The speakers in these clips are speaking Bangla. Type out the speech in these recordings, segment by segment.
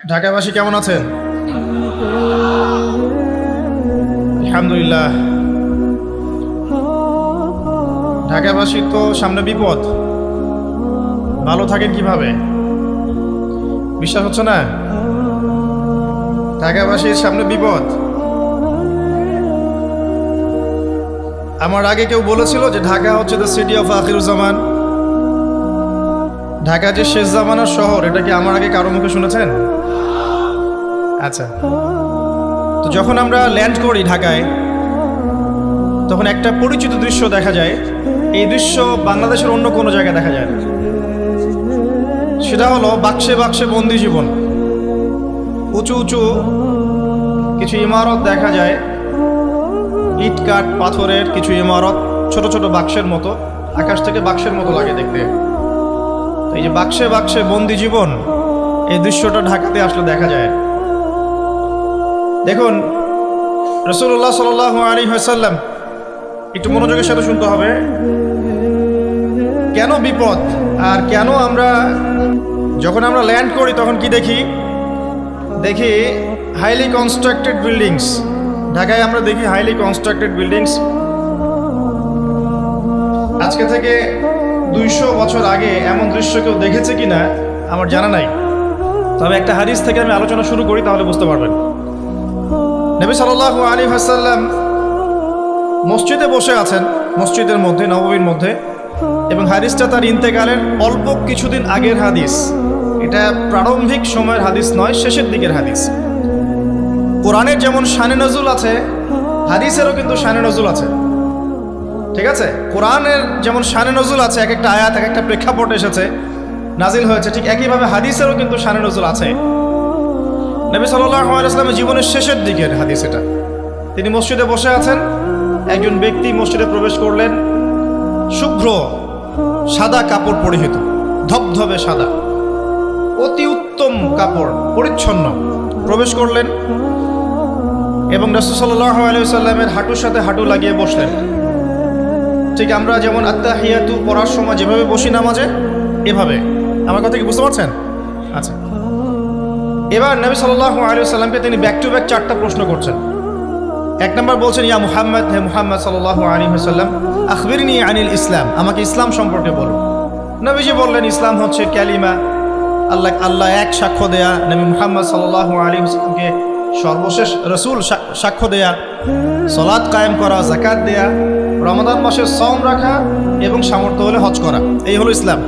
ঢাকাবাসী কেমন আছেন? আলহামদুলিল্লাহ। ঢাকাবাসীর তো সামনে বিপদ, ভালো থাকেন কিভাবে? বিশ্বাস হচ্ছে না? ঢাকাবাসীর সামনে বিপদ। আমার আগে কেউ বলেছিল যে ঢাকা হচ্ছে the city of Akhiruzzaman, Dhaka যে শেষ জামানার শহর, এটা কি আমার আগে কারো মুখে শুনেছেন? আচ্ছা, তো যখন আমরা ল্যান্ড করি ঢাকায়, তখন একটা পরিচিত দৃশ্য দেখা যায়। এই দৃশ্য বাংলাদেশের অন্য কোনো জায়গায় দেখা যায় না। সেটা হলো বাক্সে বাক্সে বন্দি জীবন। উঁচু উঁচু কিছু ইমারত দেখা যায়, ইট কাঠ পাথরের কিছু ইমারত, ছোট ছোট বাক্সের মতো, আকাশ থেকে বাক্সের মতো লাগে দেখতে। এই যে বাক্সে বাক্সে বন্দি জীবন, এই দৃশ্যটা ঢাকাতে আসলে দেখা যায়। দেখুন, রাসূলুল্লাহ সাল্লাল্লাহু আলাইহি ওয়াসাল্লাম, একটু মনোযোগের সাথে শুনতে হবে, কেন বিপদ আর কেন আমরা যখন আমরা ল্যান্ড করি তখন কি দেখি? দেখি হাইলি কনস্ট্রাক্টেড বিল্ডিংস। ঢাকায় আমরা দেখি হাইলি কনস্ট্রাক্টেড বিল্ডিংস। আজকে থেকে 200 বছর আগে এমন দৃশ্য কেউ দেখেছে কিনা আমার জানা নাই, তবে একটা হাদিস থেকে আমি আলোচনা শুরু করি, তাহলে বুঝতে পারবেন। নবী সাল্লাল্লাহু আলাইহি ওয়াসাল্লাম মসজিদে বসে আছেন, মসজিদের মধ্যে, নববীর মধ্যে, এবং হাদিসটা তার ইন্তেকালের অল্প কিছুদিন আগের হাদিস। এটা প্রারম্ভিক সময়ের হাদিস নয়, শেষের দিকের হাদিস। কোরআনের যেমন শানে নজুল আছে, হাদিসেরও কিন্তু শানে নজুল আছে, ঠিক আছে? কোরআনের যেমন শানে নজুল আছে, এক একটা আয়াত এক একটা প্রেক্ষাপট এসেছে, নাজিল হয়েছে, ঠিক একইভাবে হাদিসেরও কিন্তু শানে নজুল আছে। নবী সাল্লাল্লাহু আলাইহি ওয়াসাল্লামের জীবনের শেষের দিকের হাদিস এটা। তিনি মসজিদে বসে আছেন, একজন ব্যক্তি মসজিদে প্রবেশ করলেন, শুভ্র সাদা কাপড় পরিহিত, ধবধবে সাদা, অতি উত্তম কাপড়, পরিচ্ছন্ন, প্রবেশ করলেন এবং রাসূল সাল্লাল্লাহু আলাইহি ওয়াসাল্লামের হাঁটুর সাথে হাঁটু লাগিয়ে বসলেন। ঠিক আমরা যেমন আত্তাহিয়াতু পড়ার সময় যেভাবে বসি নামাজে, এভাবে। আমার কথা কি বুঝতে পারছেন? আচ্ছা, এবার নবী সাল্লাল্লাহু আলাইহি ওয়াসাল্লামকে তিনি ব্যাক টু ব্যাক 4টা প্রশ্ন করছেন। এক নম্বর বলছেন, ইয়া মুহাম্মদ, হে মুহাম্মদ সাল্লাল্লাহু আলাইহি ওয়াসাল্লাম, আখবিরনি আনিল ইসলাম, আমাকে ইসলাম সম্পর্কে বলুন। নবীজি বললেন, ইসলাম হচ্ছে কালিমা, আল্লাহ এক সাক্ষ্য দেয়া, নবী মুহাম্মদ সাল্লাল্লাহু আলাইহি ওয়াসাল্লামকে সর্বশেষ রাসূল সাক্ষ্য দেয়া, সালাত কায়েম করা, যাকাত দেয়া, রমাদান মাসে সওম রাখা এবং সামর্থ্য হলে হজ করা, এই হলো ইসলাম।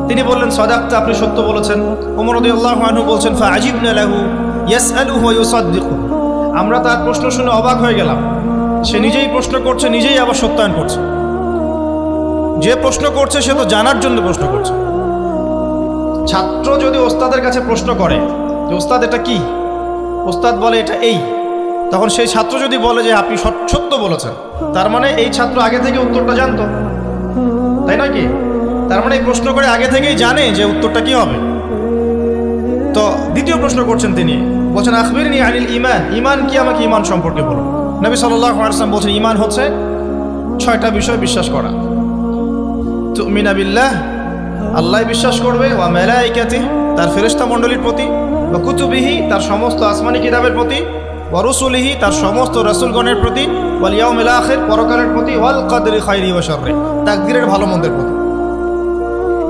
তিনি বললেন, সাদাকতা, আপনি সত্য বলেছেন। ওমর রাদিয়াল্লাহু আনহু বলছেন, ফাআজিবনা লাহু ইয়াসআলুহু ওয়া ইউসাদ্দিকু, আমরা তার প্রশ্ন শুনে অবাক হয়ে গেলাম। সে নিজেই প্রশ্ন করছে, নিজেই আবার সত্যায়ন করছে। যে প্রশ্ন করছে সে তো জানার জন্য প্রশ্ন করছে। ছাত্র যদি ওস্তাদের কাছে প্রশ্ন করে যে ওস্তাদ এটা কি, ওস্তাদ বলে এটা এই, তখন সেই ছাত্র যদি বলে যে আপনি সত্য বলেছেন, তার মানে এই ছাত্র আগে থেকে উত্তরটা জানতো, তাই নয় কি? তার মানে এই প্রশ্ন করে আগে থেকেই জানে যে উত্তরটা কি হবে। তো দ্বিতীয় প্রশ্ন করছেন তিনি, বলছেন, আখবিরনি আনিল ঈমান, ঈমান কি, আমাকে ঈমান সম্পর্কে বলুন। নবী সাল্লাল্লাহু আলাইহি ওয়াসাল্লাম বলছেন, ঈমান হচ্ছে 6টা বিষয় বিশ্বাস করা। তুমিনা বিল্লাহ, আল্লাহ বিশ্বাস করবে, ওয়া মালাইকাতিহি, তার ফেরেশতা মণ্ডলীর প্রতি, ওয়া কুতুবিহি, তার সমস্ত আসমানি কিতাবের প্রতি, ওয়া রুসুলিহি, তার সমস্ত রাসূলগণের প্রতি, ওয়াল ইয়াউমিল আখির, পরকালের প্রতি, ওয়াল কদরি খাইরি ওয়া শাররি, তাকদীরের ভালো মন্দের প্রতি।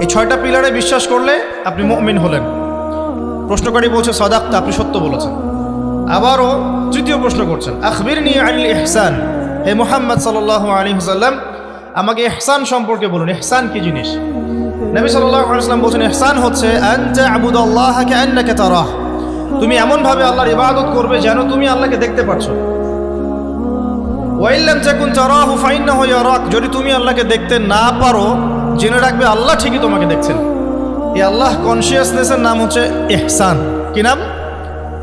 এই 6টা পিলারে বিশ্বাস করলে আপনি মুমিন হলেন। প্রশ্নকারী বলছে, সাদাকতা, আপনি সত্য বলেছেন। আবারও তৃতীয় প্রশ্ন করছেন, আখবিরনি আনিল ইহসান, হে মুহাম্মদ সাল্লাল্লাহু আলাইহি ওয়াসাল্লাম, আমাকে ইহসান সম্পর্কে বলুন, ইহসান কি জিনিস? নবী সাল্লাল্লাহু আলাইহি ওয়াসাল্লাম বলছেন, ইহসান হচ্ছে আনতা আবুদাল্লাহা কাআন্নাকা তারাহ, তুমি এমনভাবে আল্লাহর ইবাদত করবে যেন তুমি আল্লাহকে দেখতে পাচ্ছ। ওয়া ইল্লাম তাকুন তারাহু ফাইন্নাহু ইয়ারাক, যদি তুমি আল্লাহকে দেখতে না পারো, জেনে রাখবে আল্লাহ ঠিকই তোমাকে দেখছেন। এই আল্লাহ কনসিয়াসনেসের নাম হচ্ছে ইহসান। কি নাম?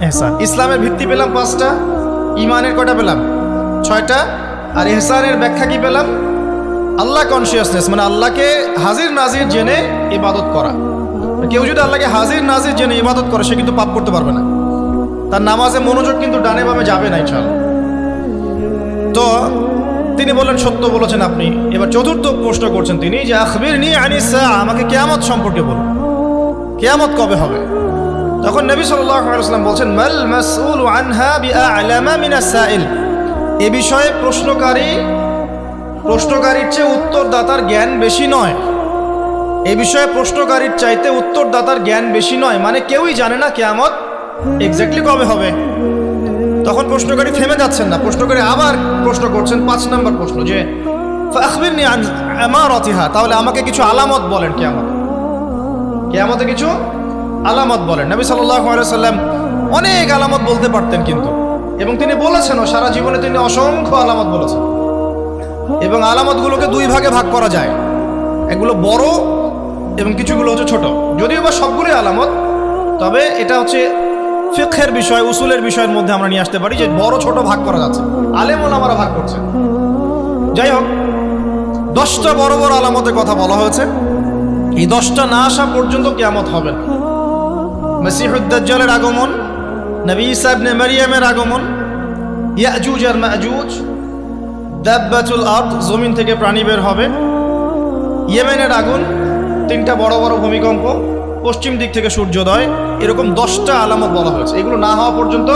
ইহসান। ইসলামের ভিত্তি পেলাম 5টা, ইমানের কয়টা পেলাম? 6টা, আর ইহসানের ব্যাখ্যা কি পেলাম? আল্লাহ কনসিয়াসনেস, মানে আল্লাহকে হাজির নাজির জেনে ইবাদত করা। কেউ যদি আল্লাহকে হাজির নাজির জেনে ইবাদত করে, সে কিন্তু পাপ করতে পারবে না, তার নামাজে মনোযোগ কিন্তু ডানে বামে যাবে না ইনশাআল্লাহ। তো তিনি বললেন, সত্য বলেছেন আপনি। এবার চতুর্থ প্রশ্ন করছেন তিনি, যে আখবিরনি আনিস সাআ, আমাকে কিয়ামত সম্পর্কে বলুন, কিয়ামত কবে হবে? তো তখন নবী সাল্লাল্লাহু আলাইহি ওয়াসাল্লাম বলছেন, মাল মাসউলু আনহা বিআ'লামা মিনাস সাইল। এ বিষয়ে প্রশ্নকারীর চেয়ে উত্তরদাতার জ্ঞান বেশি নয়। এ বিষয়ে প্রশ্নকারীর চাইতে উত্তরদাতার জ্ঞান বেশি নয়, মানে কেউই জানে না কিয়ামত এক্স্যাক্টলি কবে হবে। তখন প্রশ্নকারী থেমে যাচ্ছেন না, প্রশ্নকারী আবার প্রশ্ন করছেন, 5 নম্বর প্রশ্ন, যে ফাখবিরনি আন আমারাতিহা, তাহলে আমাকে কিছু আলামত বলেন কিয়ামতে কিছু আলামত বলেন। নবী সাল্লাল্লাহু আলাইহি ওয়াসাল্লাম অনেক আলামত বলতে পারতেন কিন্তু, এবং তিনি বলেছেনও, সারা জীবনে তিনি অসংখ্য আলামত বলেছেন। এবং আলামতগুলোকে 2 ভাগে ভাগ করা যায়, এগুলো বড় এবং কিছুগুলো হচ্ছে ছোট। যদিও বা সবগুলোই আলামত, তবে এটা হচ্ছে ফিকহের বিষয়, উসুলের বিষয়ের মধ্যে আমরা নিয়ে আসতে পারি যে বড় ছোট ভাগ করা যাচ্ছে, আলেম ওলামারা ভাগ করছেন। যাই হোক, 10টা বড় বড় আলামতের কথা বলা হয়েছে। এই 10টা না আসা পর্যন্ত কিয়ামত হবে না। মসিহুদ দাজ্জালের আগমন, নবী ঈসা ইবনে মারইয়ামের আগমন, ইয়াজুজ আর মাজুজ, দাব্বাতুল আরদ, জমিন থেকে প্রাণী বের হবে, ইয়েমেনের আগুন, 3টা বড় বড় ভূমিকম্প, পশ্চিম দিক থেকে সূর্যোদয়, এরকম 10টা আলামত বলা হয়েছে। এগুলো না হওয়া পর্যন্ত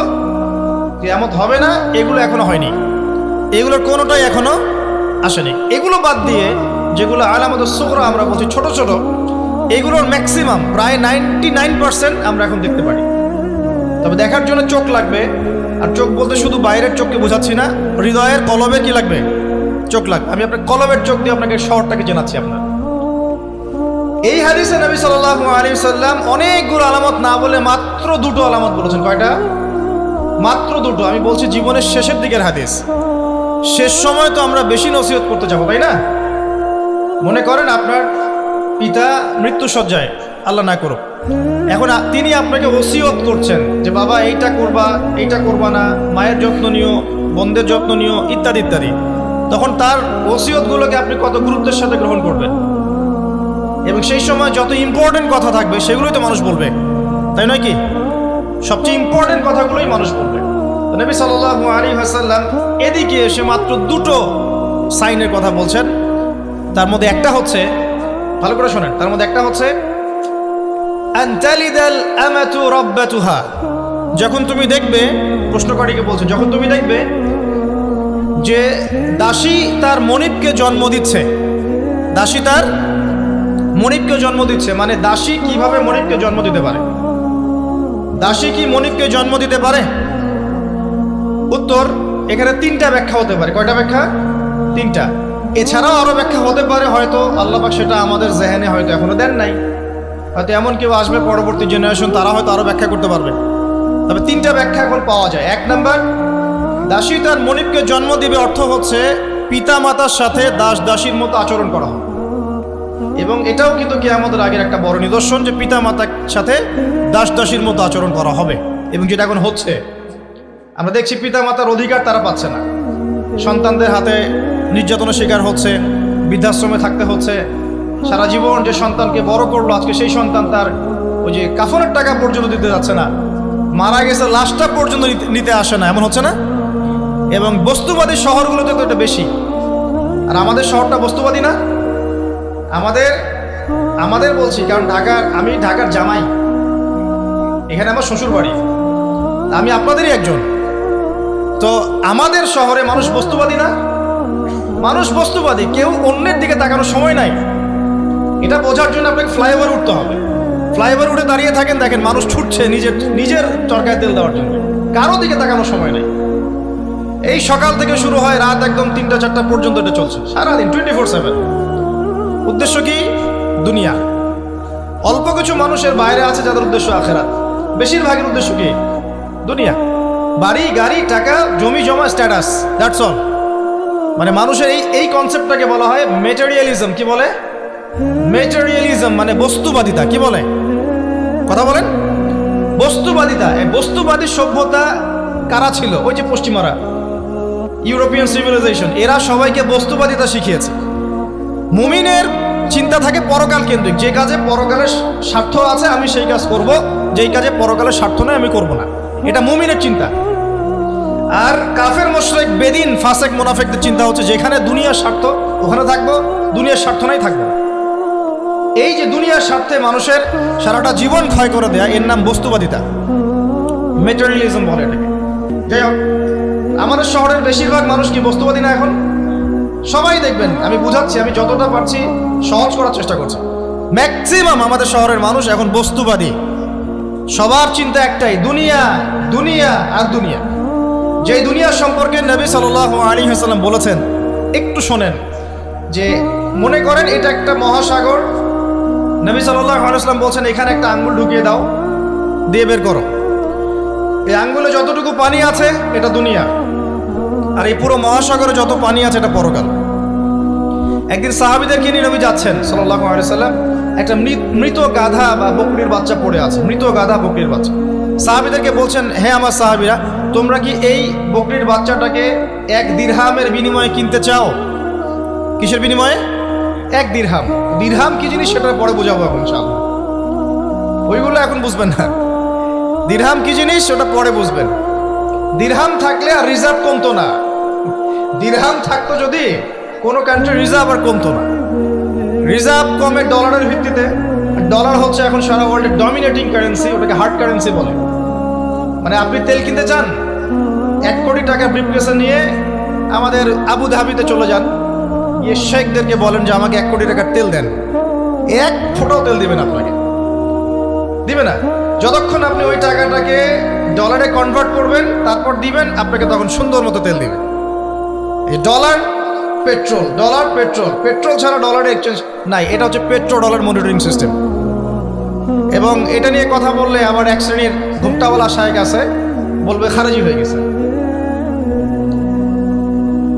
কিয়ামত হবে না। এগুলো এখনো হয়নি, এগুলোর কোনোটাই এখনো আসেনি। এগুলো বাদ দিয়ে যেগুলো আলামত সুগরা আমরা বলছি, ছোট ছোট, এগুলোর ম্যাক্সিমাম প্রায় 99% আমরা এখন দেখতে পারি। তবে দেখার জন্য চোখ লাগবে, আর চোখ বলতে শুধু বাইরের চোখকে বোঝাচ্ছি না, হৃদয়ের কলবে কি লাগবে? চোখ লাগবে। আমি আপনার কলবের চোখ দিয়ে আপনাকে শহরটাকে জানাচ্ছি। আপনার এই হাদিসে নবী সাল্লাল্লাহু আলাইহি ওয়াসাল্লাম অনেকগুলো আলামত না বলে মাত্র 2টো আলামত বলেছেন। কয়টা? মাত্র 2টো। আমি বলছি জীবনের শেষের দিকের হাদিস, শেষ সময় তো আমরা বেশি নসিহত করতে যাবো, তাই না? মনে করেন আপনার পিতা মৃত্যুসজ্জায়, আল্লাহ না করুক, এখন তিনি আপনাকে ওসিয়ত করছেন যে বাবা এইটা করবা, এইটা করবা না, মায়ের যত্ন নিও, বোনদের যত্ন নিও, ইত্যাদি ইত্যাদি। তখন তার ওসিয়তগুলোকে আপনি কত গুরুত্বের সাথে গ্রহণ করবেন, এবং সেই সময় যত ইম্পর্টেন্ট কথা থাকবে সেগুলোই তো মানুষ বলবে, তাই নয় কি? সবচেয়ে ইম্পর্টেন্ট কথাগুলোই মানুষ বলবে। নবী সাল্লাল্লাহু আলাইহি ওয়াসাল্লাম এদিকে এসে মাত্র 2টো সাইনের কথা বলছেন। তার মধ্যে একটা হচ্ছে, ভালো করে শোনেন, তার মধ্যে একটা হচ্ছে আনতালিদাল আমাতু রাব্বাতুহা। যখন তুমি দেখবে, প্রশ্নকারীকে বলছে, যখন তুমি দেখবে যে দাসী তার মনিবকে জন্ম দিচ্ছে, দাসী তার মনিবকে জন্ম দিচ্ছে, মানে দাসী কিভাবে মনিবকে জন্ম দিতে পারে? দাসী কি মনিবকে জন্ম দিতে পারে? উত্তর, এখানে 3টা ব্যাখ্যা হতে পারে। কয়টা ব্যাখ্যা? 3টা। এছাড়াও আরো ব্যাখ্যা হতে পারে, হয়তো আল্লাহ পাক সেটা আমাদের জেহেনে হয়তো এখনো দেন নাই, হয়তো এমন কেউ আসবে পরবর্তী জেনারেশন, তারা হয়তো আরো ব্যাখ্যা করতে পারবে। তবে 3টা ব্যাখ্যা এখন পাওয়া যায়। 1 নাম্বার, দাসী তার মনিবকে জন্ম দিবে অর্থ হচ্ছে পিতা মাতার সাথে দাস দাসীর মতো আচরণ করা হবে। এবং এটাও কিন্তু কিয়ামতের আগের একটা বড় নিদর্শন যে পিতা মাতার সাথে দাস দাসীর মতো আচরণ করা হবে, এবং যেটা এখন হচ্ছে। আমরা দেখছি পিতা মাতার অধিকার তারা পাচ্ছে না, সন্তানদের হাতে নির্যাতনের শিকার হচ্ছে, বৃদ্ধাশ্রমে থাকতে হচ্ছে। সারা জীবন যে সন্তানকে বড় করলো, আজকে সেই সন্তান তার ওই যে কাফনের টাকা পর্যন্ত দিতে যাচ্ছে না, মারা গেছে লাশটা পর্যন্ত নিতে আসে না, এমন হচ্ছে না? এবং বস্তুবাদী শহরগুলোতে তো এটা বেশি। আর আমাদের শহরটা বস্তুবাদী না? আমাদের বলছি, কারণ আমি ঢাকার জামাই, এখানে আমার শ্বশুর বাড়ি, আমি আপনাদেরই একজন। তো আমাদের শহরে মানুষ বস্তুবাদী না? মানুষ বস্তুবাদী, কেউ অন্যের দিকে তাকানোর সময় নাই। এটা বোঝার জন্য আপনাকে ফ্লাইওভার উঠতে হবে। ফ্লাইওভার উঠে দাঁড়িয়ে থাকেন, দেখেন মানুষ ছুটছে নিজের চরকায় তেল দেওয়ার জন্য, কারো দিকে তাকানোর সময় নেই। এই সকাল থেকে শুরু হয়, রাত একদম 3টা-4টা পর্যন্ত এটা চলছে, সারাদিন 24/7। উদ্দেশ্য কি? দুনিয়া। অল্প কিছু মানুষের বাইরে আছে যাদের উদ্দেশ্য আখেরাত, বেশিরভাগের উদ্দেশ্য কি? দুনিয়া। বাড়ি, গাড়ি, টাকা, জমি জমা, স্ট্যাটাস, দ্যাটস অল। মানে মানুষের এই কনসেপ্টটাকে বলা হয় মেটেরিয়ালিজম। কি বলে? মেটেরিয়ালিজম মানে বস্তুবাদিতা। কি বলে? কথা বলেন। বস্তুবাদিতা। এই বস্তুবাদী সভ্যতা কারা ছিল? ওই যে পশ্চিমারা, ইউরোপিয়ান সিভিলাইজেশন, এরা সবাইকে বস্তুবাদিতা শিখিয়েছে। মুমিনের চিন্তা থাকে পরকাল কেন্দ্রিক, যে কাজে পরকালের স্বার্থ আছে আমি সেই কাজ করব, যেই কাজে পরকালের স্বার্থ নয় আমি করব না। এটা মুমিনের চিন্তা। আর কাফের মুশরিক, বেদিন, ফাসেক, মুনাফিকদের চিন্তা হচ্ছে যেখানে দুনিয়ার স্বার্থ ওখানে থাকবো, দুনিয়ার স্বার্থ নাই থাকবো। এই যে দুনিয়ার স্বার্থে মানুষের সারাটা জীবন ক্ষয় করে দেয়া, এর নাম বস্তুবাদিতা, মেটেরিয়ালিজম বলে এটাকে। যাই হোক, আমাদের শহরের বেশিরভাগ মানুষ কি বস্তুবাদী না? এখন সবাই দেখবেন, আমি বুঝাচ্ছি, আমি যতটা পারছি সহজ করার চেষ্টা করছি। ম্যাক্সিমাম আমাদের শহরের মানুষ এখন বস্তুবাদী। সবার চিন্তা একটাই, দুনিয়া, দুনিয়া আর দুনিয়া। যেই দুনিয়া সম্পর্কে নবী সাল্লাল্লাহু আলাইহি ওয়াসাল্লাম বলেছেন, একটু শোনেন, যে মনে করেন এটা একটা মহাসাগর। নবী সাল্লাল্লাহু আলাইহি ওয়াসাল্লাম বলছেন এখানে একটা আঙ্গুল ঢুকিয়ে দাও, দিয়ে বের করো। এই আঙ্গুলে যতটুকু পানি আছে এটা দুনিয়া, আর এই পুরো মহাসাগরে যত পানি আছে এটা পরকাল। একদিন সাহাবীদেরকে নিয়ে নবী যাচ্ছেন সাল্লাল্লাহু আলাইহি ওয়াসাল্লাম, একটা মৃত গাধা বা বকরির বাচ্চা পড়ে আছে, মৃত গাধা বকরির বাচ্চা। সাহাবীদেরকে বলছেন, হে আমার সাহাবীরা, তোমরা কি এই বকরির বাচ্চাটাকে 1 দিরহামের বিনিময়ে কিনতে চাও? কিসের বিনিময়ে? 1 দিরহাম। দিরহাম কি জিনিস সেটা পরে বোঝাবো এখন ইনশাআল্লাহ, ওইগুলো এখন বুঝবেন না। দিরহাম কি জিনিস ওটা পরে বুঝবেন। দিরহাম থাকলে আর রিজার্ভ কমতো না। দিরহাম থাকতো যদি কোনো কান্ট্রি, রিজার্ভ আর কমতো না। রিজার্ভ কমে ডলারের ভিত্তিতে। ডলার হচ্ছে এখন সারা ওয়ার্ল্ডের ডমিনেটিং কারেন্সি, ওটাকে হার্ড কারেন্সি বলে। মানে আপনি তেল কিনতে চান, 1 কোটি টাকা ব্রিফকেসে নিয়ে আমাদের আবু ধাবিতে চলে যান, গিয়ে শেখদেরকে বলেন যে আমাকে 1 কোটি টাকার তেল দেন। 1 ফোঁটাও তেল দিবেন আপনাকে, দিবে না। যতক্ষণ আপনি ওই টাকাটাকে ডলারে কনভার্ট করবেন, তারপর দিবেন, আপনাকে তখন সুন্দর মতো তেল দিবেন। এই dollar petrol, dollar petrol, petrol ছাড়া ডলারে এক্সচেঞ্জ নাই। এটা হচ্ছে পেট্রো ডলার মনিটরিং সিস্টেম। এবং এটা নিয়ে কথা বললে আবার এক শ্রেণীর ঘুমটাওয়ালা শায়েখ আছে, বলবে খারেজি হয়ে গেছে।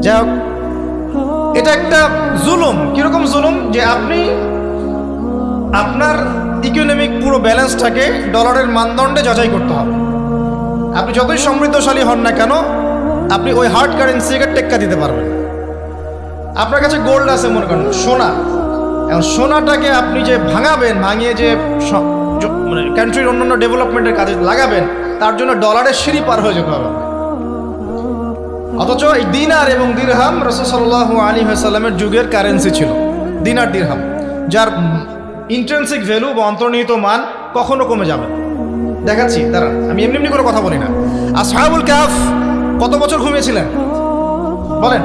যাই হোক, এটা একটা জুলুম। কিরকম জুলুম? যে আপনি আপনার ইকোনমিক পুরো ব্যালেন্সটাকে ডলারের মানদণ্ডে যাচাই করতে হবে। আপনি যতই সমৃদ্ধশালী হন না কেন, আপনি ওই হার্ড কারেন্সিকে টেক্কা দিতে পারবেন। আপনার কাছে গোল্ড আছে, মনে করেন সোনা, এখন সোনাটাকে আপনি যে ভাঙাবেন, ভাঙিয়ে যে মানে কান্ট্রির অন্যান্য ডেভেলপমেন্টের কাজে লাগাবেন, তার জন্য ডলারের সিঁড়ি পার হয়ে যেতে হবে। অথচ এই দিনার এবং দিরহাম রাসূল সাল্লাল্লাহু আলাইহি ওয়াসাল্লামের যুগের কারেন্সি ছিল, দিনার দিরহাম, যার ইন্ট্রিনসিক ভ্যালু বা অন্তর্নিহিত মান কখনো কমে যাবে। দেখাচ্ছি, দাঁড়ান, আমি এমনি এমনি করে কথা বলি না। আসহাবুল কাহফ কত বছর ঘুমিয়েছিলেন বলেন?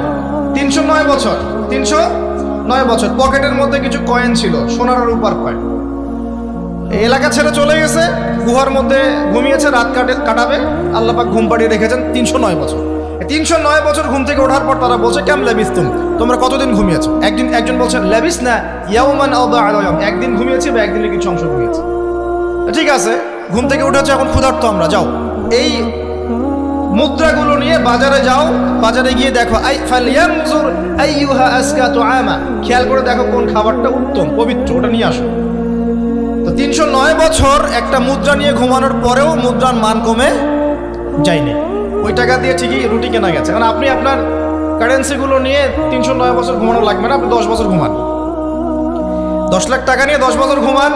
309 বছর। 309 বছর। পকেটের মধ্যে কিছু কয়েন ছিল, সোনার আর রূপার কয়েন। এই এলাকা ছেড়ে চলে গেছে, গুহার মধ্যে ঘুমিয়েছে, রাত কাটাবে। আল্লাহ পাক ঘুম পাড়িয়ে রেখেছেন 309 বছর। 309 বছর ঘুম থেকে ওঠার পর তারা বলছে, কেম লেবিস্তুম, তোমরা কতদিন ঘুমিয়েছো? একজন বলছেন লেবিস না ইয়াউমান আও বা'দা ইয়াউম, একদিন ঘুমিয়েছি বা একদিনের কিছু অংশ ঘুমিয়েছি। ঠিক আছে, ঘুম থেকে উঠেছে, এখন ক্ষুধার্ত আমরা, যাও এই মুদ্রাগুলো নিয়ে বাজারে যাও, বাজারে গিয়ে দেখো ফালইয়ানজুর আইয়ুহা আজকা তুআমা, খেয়াল করে দেখো কোন খাবারটা উত্তম পবিত্র, ওটা নিয়ে আসো। তো 309 বছর একটা মুদ্রা নিয়ে ঘুমানোর পরেও মুদ্রার মান কমে যায়নি। ওই টাকা দিয়ে ঠিকই রুটি কেনা গেছে। কারণ আপনি আপনার কারেন্সিগুলো নিয়ে 309 বছর ঘুমানো লাগবে না, আপনি 10 বছর ঘুমান। 10 লাখ টাকা নিয়ে 10 বছর ঘুমান।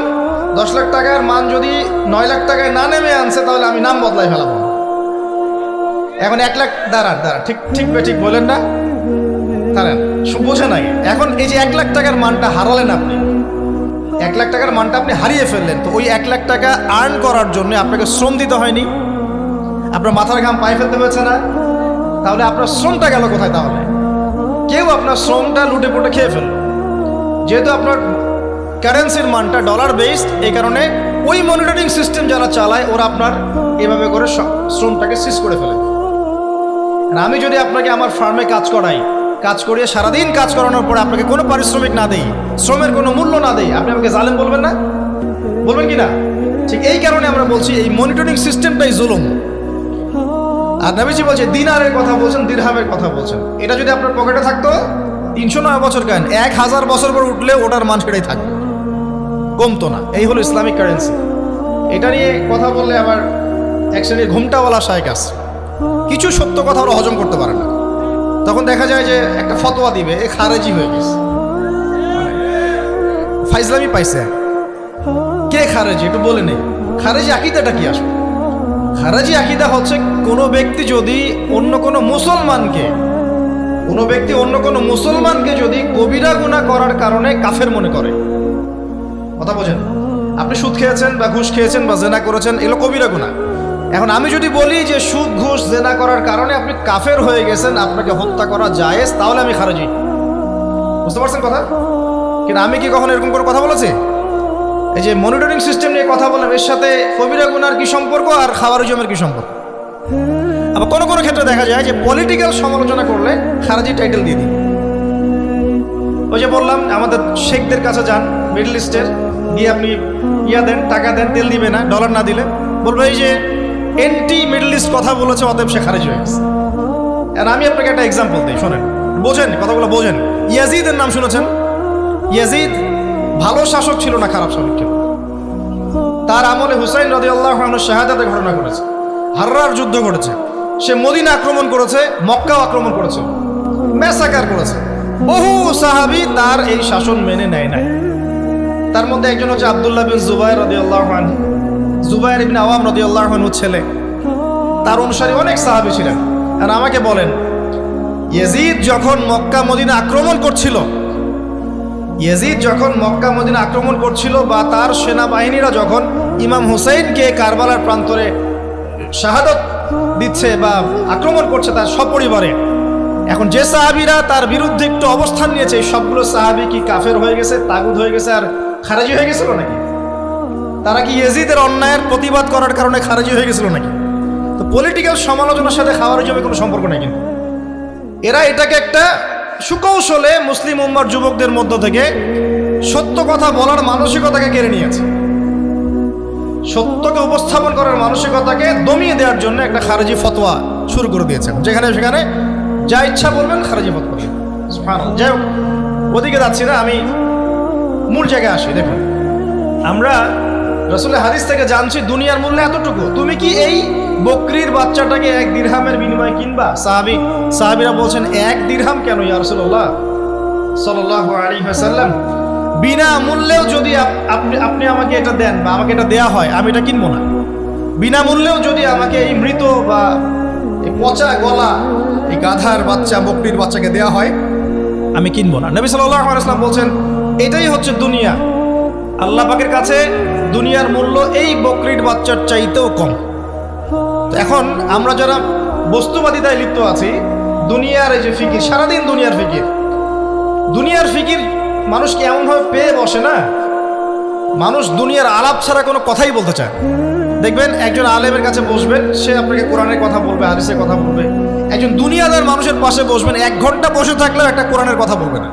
10 লাখ টাকার মান যদি 9 লাখ টাকায় না নেমে আনছে, তাহলে আমি নাম বদলাই ফেলাবো। এখন 1 লাখ, দাঁড়ান, ঠিক বলেন না, দাঁড়ান, বোঝে নাই। এখন এই যে 1 লাখ টাকার মানটা হারালেন আপনি, 1 লাখ টাকার মানটা আপনি হারিয়ে ফেললেন। তো ওই 1 লাখ টাকা আর্ন করার জন্য আপনাকে শ্রম দিতে হয়নি, আপনার মাথার ঘাম পায়ে ফেলতে হয়েছে না? তাহলে আপনার শ্রমটা গেল কোথায়? তাহলে কেউ আপনার শ্রমটা লুটে পুটে খেয়ে ফেলল। যেহেতু আপনার কারেন্সির মানটা ডলার বেসড, এই কারণে ওই মনিটরিং সিস্টেম যারা চালায়, ওরা আপনার এভাবে করে শ্রমটাকে সিজ করে ফেলে। আমি যদি আপনাকে আমার ফার্মে কাজ করিয়ে সারাদিন কাজ করানোর পরে আপনাকে কোনো পারিশ্রমিক না দেই, শ্রমের কোনো মূল্য না দেই, আপনি আমাকে জালেম বলবেন না? বলবেন কি না? ঠিক এই কারণে আমরা বলছি এই মনিটরিং সিস্টেমটাই জুলুম। আর নবীজি বলছে, দিনারের কথা বলছেন, দিরহামের কথা বলছেন। এটা যদি আপনার পকেটে থাকতো, 309 বছর কেন, 1000 বছর পর উঠলে ওটার মান সেটাই থাকবে, কমতো না। এই হলো ইসলামিক কারেন্সি। এটা নিয়ে কথা বললে আবার এক শ্রেণীর ঘুমটাওয়ালা শায়েখ আছে, কিছু সত্য কথা ওরা হজম করতে পারে না। তখন দেখা যায় যে একটা ফতোয়া দিবে, এ খারেজি হয়ে গেছে, ফাইজলামি পাইছে। কে খারেজি একটু বলে নেই। খারেজি আকীদাটা কি আসলে? খারেজি আকীদা হচ্ছে কোনো ব্যক্তি অন্য কোনো মুসলমানকে যদি কবিরা গুনাহ করার কারণে কাফের মনে করে, কথা বোঝেন? আপনি সুদ খেয়েছেন বা ঘুষ খেয়েছেন বা জেনা করেছেন, এগুলো কবিরা গুনাহ। এখন আমি যদি বলি যে সুদ ঘুষ জেনা করার কারণে আপনি কাফের হয়ে গেছেন, আপনাকে হত্যা করা জায়েজ, তাহলে আমি খারেজি। বুঝতে পারছেন কথা? কিন্তু আমি কি কখনো এরকম করে কথা বলেছি? এই যে মনিটরিং সিস্টেম নিয়ে কথা বললাম, এর সাথে কবিরা গুনার কি সম্পর্ক আর খাওয়ারিজমের কি সম্পর্ক? আবার কোনো কোনো ক্ষেত্রে দেখা যায় যে পলিটিক্যাল সমালোচনা করলে খারাজি টাইটেল দিয়ে দিই। ওই যে বললাম, আমাদের শেখদের কাছে যান মিডল ইস্টের, গিয়ে আপনি দেন, টাকা দেন, তেল দিবে না, ডলার না দিলে বলবো এই যে এন্টি মিডল ইস্ট কথা বলেছে, অতএব সে খারিজ হয়ে গেছে। আর আমি আপনাকে একটা এক্সাম্পল দিই, শোনেন, বোঝেন কথাগুলো, বোঝেন। ইয়াজিদের নাম শুনেছেন? ইয়াজিদ ভালো শাসক ছিল না, খারাপ শাসক ছিল। তার আমলে হুসাইন রাদিয়াল্লাহু আনহু শাহাদাতের ঘটনা ঘটেছে, হাররার যুদ্ধ ঘটেছে, সে মদিনা আক্রমণ করেছে, মক্কাও আক্রমণ করেছে, ম্যাসাকার করেছে। বহু সাহাবী তার এই শাসন মেনে নেয় নাই। তার মধ্যে একজন হচ্ছে আব্দুল্লাহ বিন জুবাইর রাদিয়াল্লাহু আনহু, জুবাইর ইবনে আওয়াম রাদিয়াল্লাহু আনহু ছেলে। তার অনুসারী অনেক সাহাবী ছিলেন। আর আমাকে বলেন, ইয়াজিদ যখন মক্কা মদিনা আক্রমণ করছিল, বা তার সেনাবাহিনীরা যখন ইমাম হুসাইনকে কারবালার প্রান্তরে শাহাদত দিচ্ছে বা আক্রমণ করছে তার সপরিবারে, এখন যে সাহাবীরা তার বিরুদ্ধে একটু অবস্থান নিয়েছে, এই সবগুলো সাহাবী কি কাফের হয়ে গেছে, তাগুত হয়ে গেছে আর খারেজি হয়ে গেছিল নাকি? তারা কি ইয়াজিদের অন্যায়ের প্রতিবাদ করার কারণে খারেজি হয়ে গেছিল নাকি? তো পলিটিক্যাল সমালোচনার সাথে খাওয়ারিজমের কোনো সম্পর্ক নেই। কিন্তু এরা এটাকে একটা সুকৌশলে মুসলিম উম্মার যুবকদের মধ্য থেকে সত্য কথা বলার মানসিকতাকে কেড়ে নিয়েছে, সত্যকে উপস্থাপন করার মানসিকতাকে দমিয়ে দেওয়ার জন্য একটা খারেজি ফতোয়া শুরু করে দিয়েছে। যেখানে সেখানে যা ইচ্ছা বলবেন খারেজি ফতোয়া। যাই হোক, ওদিকে যাচ্ছি না, আমি মূল জায়গায় আসি। দেখুন, আমরা রাসূলের হাদিস থেকে জানছি দুনিয়ার মূল্য এতটুকু। তুমি কি এই বকরির বাচ্চাটাকে 1 দিরহামের বিনিময়ে কিনবা? সাহাবীরা বলছেন, 1 দিরহাম কেন ইয়া রাসূলুল্লাহ সাল্লাল্লাহু আলাইহি ওয়াসাল্লাম, বিনা মূল্যেও যদি আপনি আমাকে এটা দেন বা আমাকে এটা দেয়া হয়, আমি এটা কিনবো না। বিনা মূল্যেও যদি আমাকে এই মৃত বা এই পচা গলা এই গাধার বাচ্চা, বকরির বাচ্চাকে দেয়া হয়, আমি কিনবো না। নবী সাল্লাল্লাহু আলাইহি ওয়াসাল্লাম বলছেন, এটাই হচ্ছে দুনিয়া। আল্লাহ পাকের কাছে দুনিয়ার মূল্য এই বকরির বাচ্চার চাইতেও কম। এখন আমরা যারা বস্তুবাদিতায় লিপ্ত আছি, দুনিয়ার এই যে ফিকির, সারাদিন দুনিয়ার ফিকির মানুষকে এমনভাবে পেয়ে বসে না, মানুষ দুনিয়ার আলাপ ছাড়া কোনো কথাই বলতে চায়। দেখবেন একজন আলেমের কাছে বসবেন, সে আপনাকে কোরআনের কথা বলবে, হাদিসের কথা বলবে। একজন দুনিয়াদার মানুষের পাশে বসবেন, 1 ঘন্টা বসে থাকলেও একটা কোরআনের কথা বলবে না,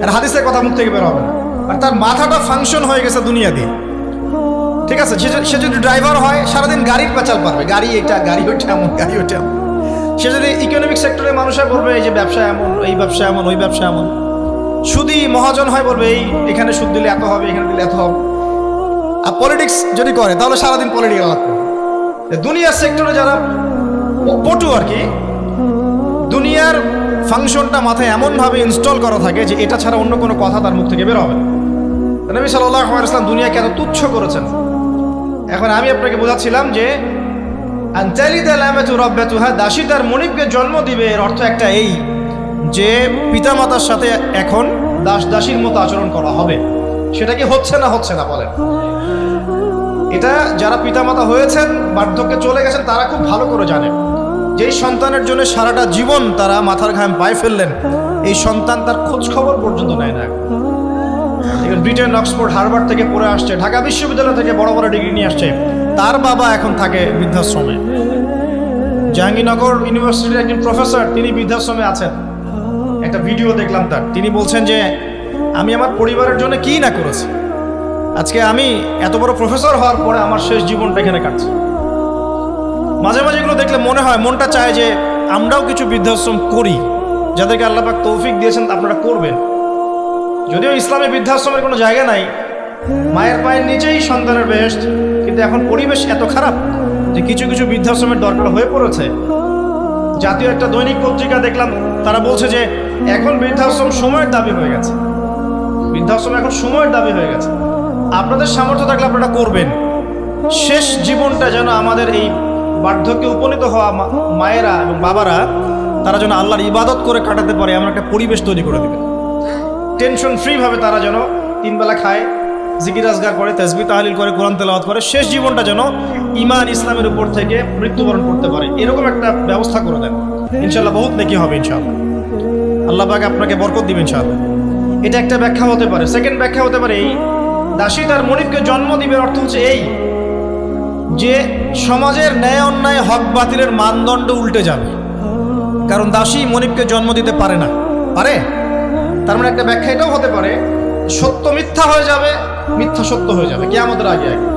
আর হাদিসের কথা মুখ থেকে বের হবে না। আর তার মাথাটা ফাংশন হয়ে গেছে দুনিয়া দিয়ে। ঠিক আছে, সে যদি ড্রাইভার হয়, সারাদিন গাড়ির পেঁচাল পারবে, গাড়ি এটা, গাড়ি ওইটা এমন, গাড়ি ওইটা এমন। সে যদি ইকোনমিক সেক্টরের মানুষের বলবে, এই যে ব্যবসা এমন, এই ব্যবসা এমন, ওই ব্যবসা এমন। সুদী মহাজন হয়, বলবে এখানে সুদ দিলে এত হবে, এখানে দিলে এত হবে। আর পলিটিক্স যদি করে, তাহলে সারাদিন পলিটিক্যাল আলাপ করবে। দুনিয়ার সেক্টরে যারা পটু আর কি, দুনিয়ার ফাংশনটা মাথায় এমনভাবে ইনস্টল করা থাকে যে এটা ছাড়া অন্য কোনো কথা তার মুখ থেকে বের হবে না। নবী সাল্লাল্লাহু আলাইহি ওয়াসাল্লাম দুনিয়াকে এত তুচ্ছ করেছেন। এখন আমি আপনাকে বোঝাচ্ছিলাম যে আনতালিদাল আমাতু রাব্বাতুহা, দাসী তার মনিবকে জন্ম দিবে, এর অর্থ একটা এই যে পিতামাতার সাথে এখন দাসীর মতো আচরণ করা হবে। সেটা কি হচ্ছে না বলেন? এটা যারা পিতামাতা হয়েছেন, বার্ধক্যে চলে গেছেন, তারা খুব ভালো করে জানেন যে এই সন্তানের জন্য সারাটা জীবন তারা মাথার ঘাম পায়ে ফেললেন, এই সন্তান তার খোঁজ খবর পর্যন্ত নেয় না। ব্রিটেন, অক্সফোর্ড, হার্ভার্ড থেকে পড়ে আসছে, ঢাকা বিশ্ববিদ্যালয় থেকে বড় বড় ডিগ্রি নিয়ে আসছে, তার বাবা এখন থাকে বৃদ্ধাশ্রমে। জাহাঙ্গীরনগর ইউনিভার্সিটির একজন প্রফেসর, তিনি বৃদ্ধাশ্রমে আছেন। একটা ভিডিও দেখলাম তার, তিনি বলছেন যে আমি আমার পরিবারের জন্য কি না করেছি, আজকে আমি এত বড় প্রফেসর হওয়ার পরে আমার শেষ জীবনটা এখানে কাটছে। মাঝে মাঝে এগুলো দেখলে মনে হয়, মনটা চায় যে আমরাও কিছু বৃদ্ধাশ্রম করি, যাদেরকে আল্লাহ পাক তৌফিক দিয়েছেন আপনারা করবেন। যদিও ইসলামে বৃদ্ধাশ্রমের কোনো জায়গা নাই, মায়ের পায়ের নিচেই সন্তানের বেহেশত, কিন্তু এখন পরিবেশ এত খারাপ যে কিছু কিছু বৃদ্ধাশ্রমের দরকার হয়ে পড়েছে। জাতীয় একটা দৈনিক পত্রিকা দেখলাম, তারা বলছে যে এখন বৃদ্ধাশ্রম সময়ের দাবি হয়ে গেছে, বৃদ্ধাশ্রম এখন সময়ের দাবি হয়ে গেছে। আপনাদের সামর্থ্য থাকলে আপনারা করবেন। শেষ জীবনটা যেন আমাদের এই বার্ধক্যে উপনীত হওয়া মায়েরা এবং বাবারা, তারা যেন আল্লাহর ইবাদত করে কাটাতে পারে এমন একটা পরিবেশ তৈরি করে দেবে। টেনশন ফ্রি ভাবে তারা যেন 3 বেলা খায়, জিকির আজগার করে, তাসবিহ তাহলিল করে, কোরআন তেলাওয়াত করে, শেষ জীবনটা যেন ঈমান ইসলামের উপর থেকে মৃত্যুবরণ করতে পারে, এরকম একটা ব্যবস্থা করে দেন। ইনশাআল্লাহ বহুত নেকি হবে ইনশাআল্লাহ। আল্লাহ পাক আপনাকে বরকত দিবেন ইনশাআল্লাহ। এটা একটা ব্যাখ্যা হতে পারে। সেকেন্ড ব্যাখ্যা হতে পারে এই, দাসী তার মনিবকে জন্ম দিবে অর্থ হচ্ছে এই যে সমাজের ন্যায় অন্যায় হক বাতিলের মানদণ্ড উল্টে যাবে, কারণ দাসী মনিবকে জন্ম দিতে পারে না। পারে? তার মানে একটা ব্যাখ্যা এটাও হতে পারে, সত্য মিথ্যা হয়ে যাবে, মিথ্যা সত্য হয়ে যাবে কিয়ামতের আগে আগে,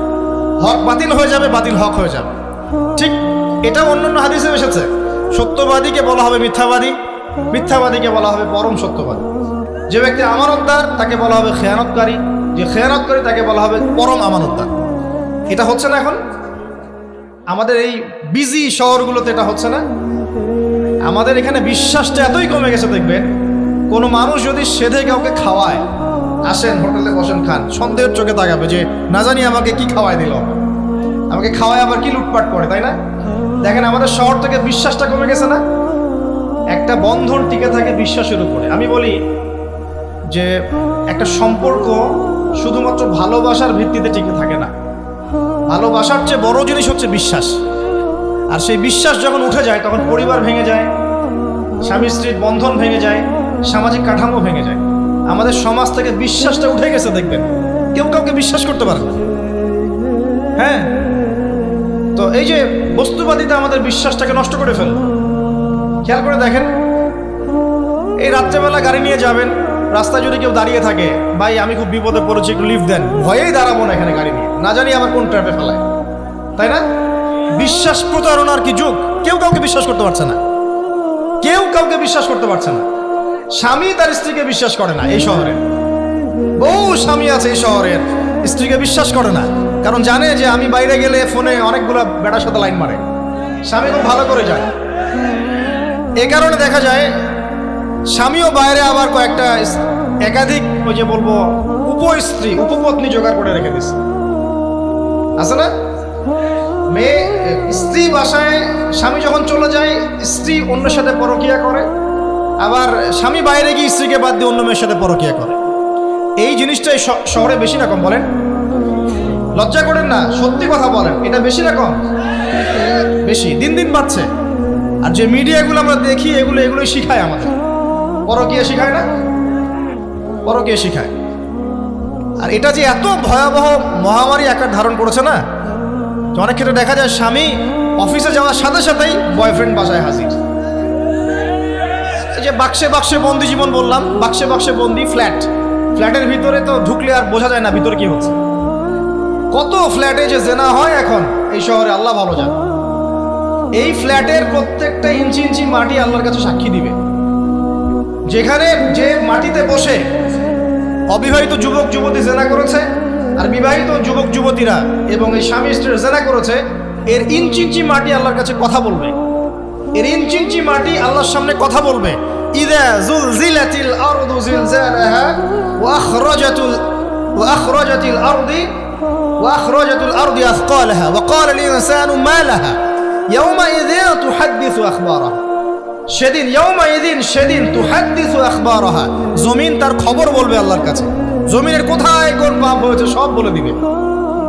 হক বাতিল হয়ে যাবে, বাতিল হক হয়ে যাবে। ঠিক এটা অন্যান্য হাদিসে এসেছে, সত্যবাদীকে বলা হবে মিথ্যাবাদী, মিথ্যাবাদীকে বলা হবে পরম সত্যবাদী। যে ব্যক্তি আমানতদার তাকে বলা হবে খেয়ানতকারী, যে খেয়ানতকারী তাকে বলা হবে পরম আমানতদার। এটা হচ্ছে না এখন আমাদের এই বিজি শহরগুলোতে, এটা হচ্ছে না। আমাদের এখানে বিশ্বাসটা এতই কমে গেছে, দেখবেন কোনো মানুষ যদি সেধে কাউকে খাওয়ায়, আসেন হোটেলে বসেন খান, সন্দেহের চোখে তাকাবে যে না জানি আমাকে কি খাওয়াই দিল, আমাকে খাওয়ায় আবার কি লুটপাট করে, তাই না? দেখেন আমাদের শহর থেকে বিশ্বাসটা কমে গেছে না। একটা বন্ধন টিকে থাকে বিশ্বাসের উপরে। আমি বলি যে একটা সম্পর্ক শুধুমাত্র ভালোবাসার ভিত্তিতে টিকে থাকে না, ভালোবাসার চেয়ে বড় জিনিস হচ্ছে বিশ্বাস। আর সেই বিশ্বাস যখন উঠে যায় তখন পরিবার ভেঙে যায়, স্বামী স্ত্রীর বন্ধন ভেঙে যায়, সামাজিক কাঠামো ভেঙে যায়। আমাদের সমাজ থেকে বিশ্বাসটা উঠে গেছে, দেখবেন কেউ কাউকে বিশ্বাস করতে পারে না। হ্যাঁ, তো এই যে বস্তুবাদিতা আমাদের বিশ্বাসটাকে নষ্ট করে ফেলে। খেয়াল করে দেখেন, এই রাত্রেবেলা গাড়ি নিয়ে যাবেন, রাস্তায় যদি কেউ দাঁড়িয়ে থাকে, ভাই আমি খুব বিপদে পড়েছি একটু লিফট দেন, ভয়েই দাঁড়াবো না এখানে গাড়ি নিয়ে, না জানি আবার কোন ট্র্যাপে ফেলায়, তাই না? বিশ্বাস প্রতারণার কি যুগ, কেউ কাউকে বিশ্বাস করতে পারছে না, কেউ কাউকে বিশ্বাস করতে পারছে না। স্বামী তার স্ত্রীকে বিশ্বাস করে না। এই শহরে বহু স্বামী আছে এই শহরের, স্ত্রীকে বিশ্বাস করে না, কারণ জানে যে আমি বাইরে গেলে ফোনে অনেকগুলো বেটার সাথে লাইন মারে, স্বামী খুব ভালো করে যায়। এ কারণে দেখা যায় স্বামীও বাইরে আবার কয়েকটা একাধিক ওই যে বলবো উপস্ত্রী উপপত্নী জোগাড় করে রেখে দিচ্ছে, আছে না? মেয়ে স্ত্রী বাসায়, স্বামী যখন চলে যায় স্ত্রী অন্যের সাথে পরকীয়া করে, আবার স্বামী বাইরে গিয়ে স্ত্রীকে বাদ দিয়ে অন্য মেয়ের সাথে পরকীয়া করে। এই জিনিসটাই শহরে বেশি না কম বলেন? লজ্জা করেন না, সত্যি কথা বলেন, এটা বেশি না কম? বেশি, দিন দিন বাড়ছে। আর যে মিডিয়াগুলো আমরা দেখি এগুলোই শিখায় আমাদের, পরকীয়া শিখায় না? পরকীয়া শিখায়। আর এটা যে এত ভয়াবহ মহামারী আকার ধারণ করেছে না, তো অনেক ক্ষেত্রে দেখা যায় স্বামী অফিসে যাওয়ার সাথে সাথেই বয়ফ্রেন্ড বাসায় হাজির। এই যে বাক্সে বাক্সে বন্দি জীবন বললাম, বাক্সে বাক্সে বন্দি ফ্ল্যাটের ভিতরে তো ঢুকলে আর বোঝা যায় না ভিতরে কি হচ্ছে। কত ফ্ল্যাটে যে জেনা হয় এখন এই শহরে, আল্লাহ ভালো জানে। এই ফ্ল্যাটের প্রত্যেকটা ইঞ্চি ইঞ্চি মাটি আল্লাহর কাছে সাক্ষী দিবে। যেখানে যে মাটিতে বসে অবিবাহিত যুবক যুবতী জেনা করেছে আর বিবাহিত যুবক যুবতীরা এবং এই স্বামী স্ত্রীর জেনা করেছে, এর ইঞ্চি ইঞ্চি মাটি আল্লাহর কাছে কথা বলবে। এর ইঞ্চি ইঞ্চি মাটি আল্লাহর সামনে কথা বলবে। ইযা যুলজিলাতিল আরদু জিলজালাহা ওয়া আখরাজাতিল আরদি আথকালাহা ওয়া ক্বালা আল ইনসানু মা লাহা ইয়াওমাইযিন তুহাদ্দিসু আখবারাহা। সেদিন তুহাদ্দিসু আখবারাহা, জমিন তার খবর বলবে আল্লাহর কাছে। জমিনের কোথায় কোন পাপ হয়েছে সব বলে দিবে।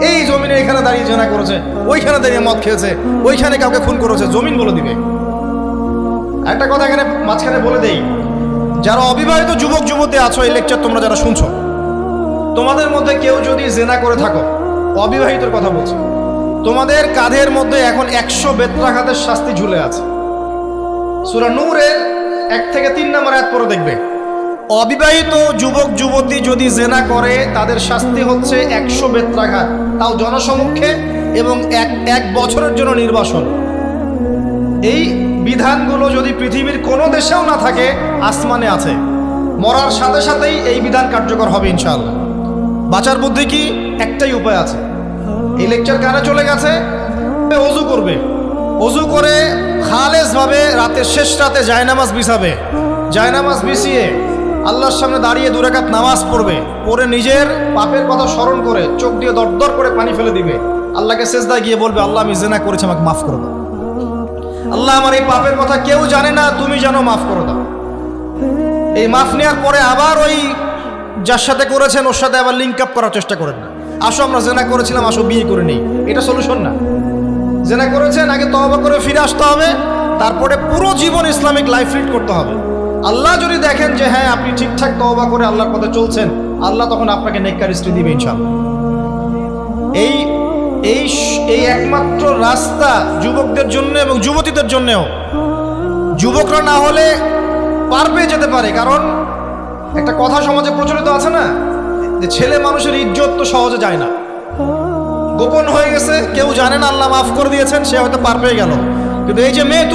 এই জমিনে এখানে দাঁড়িয়ে জেনা করেছে, ওইখানে দাঁড়িয়ে মদ খেয়েছে, ওইখানে কাউকে খুন করেছে, জমিন বলে দিবে। একটা কথা এখানে মাঝখানে বলে দেই, যারা অবিবাহিত যুবক যুবতী আছো, এই লেকচার তোমরা যারা শুনছো, তোমাদের মধ্যে কেউ যদি জেনা করে থাকো, অবিবাহিতর কথা বলছি, তোমাদের কাঁধের মধ্যে এখন 100 বেত্রাঘাতের শাস্তি ঝুলে আছে। সূরা নূরের 1 থেকে 3 নম্বর আয়াত পড়ে দেখবে, অবিবাহিত যুবক যুবতী যদি জেনা করে তাদের শাস্তি হচ্ছে 100 বেত্রাঘাত, তাও জনসমক্ষে, এবং এক বছরের জন্য নির্বাসন। এই বিধানগুলো যদি পৃথিবীর কোনো দেশেও না থাকে, আসমানে আছে। মরার সাথে সাথেই এই বিধান কার্যকর হবে ইনশাআল্লাহ। বাঁচার বুদ্ধি কি? একটাই উপায় আছে। এই লেকচার কানে চলে গেছে, ওযু করবে, ওযু করে খালেসভাবে রাতের শেষ রাতে জায়নামাজ বিছাবে, জায়নামাজ বিছিয়ে আল্লাহর সামনে দাঁড়িয়ে 2 রাকাত নামাজ পড়বে, পড়ে নিজের পাপের কথা স্মরণ করে চোখ দিয়ে দরদর করে পানি ফেলে দিবে, আল্লাহকে সেজদায় গিয়ে বলবে, আল্লাহ আমি জেনা করেছি, আমাকে মাফ করে দাও। আল্লাহ আমার এই পাপের কথা কেউ জানে না, তুমি জানো, মাফ করে দাও। এই মাফ নেওয়ার পরে আবার ওই যার সাথে করেছেন ওর সাথে আবার লিঙ্ক আপ করার চেষ্টা করেন না। আসো আমরা জেনা করেছিলাম, আসো বিয়ে করে নেই, এটা সলিউশন না। জেনা করেছেন, আগে তওবা করে ফিরে আসতে হবে, তারপরে পুরো জীবন ইসলামিক লাইফ লিড করতে হবে। আল্লাহ যদি দেখেন যে হ্যাঁ আপনি ঠিকঠাক তওবা করে আল্লাহর পথে চলছেন, আল্লাহ তখন আপনাকে নেককার স্ত্রী দিবে ইনশাআল্লাহ। এই এই এই একমাত্র রাস্তা যুবকদের জন্য এবং যুবতীদের জন্যও। যুবকরা না হলে পার পেয়ে যেতে পারে, কারণ একটা কথা সমাজে প্রচলিত আছে না, যে ছেলে মানুষের ইজ্জত তো সহজে যায় না, গোপন হয়ে গেছে, কেউ জানে না, আল্লাহ মাফ করে দিয়েছেন, সে হয়তো পার পেয়ে গেল। কিন্তু এই যে মেয়ে,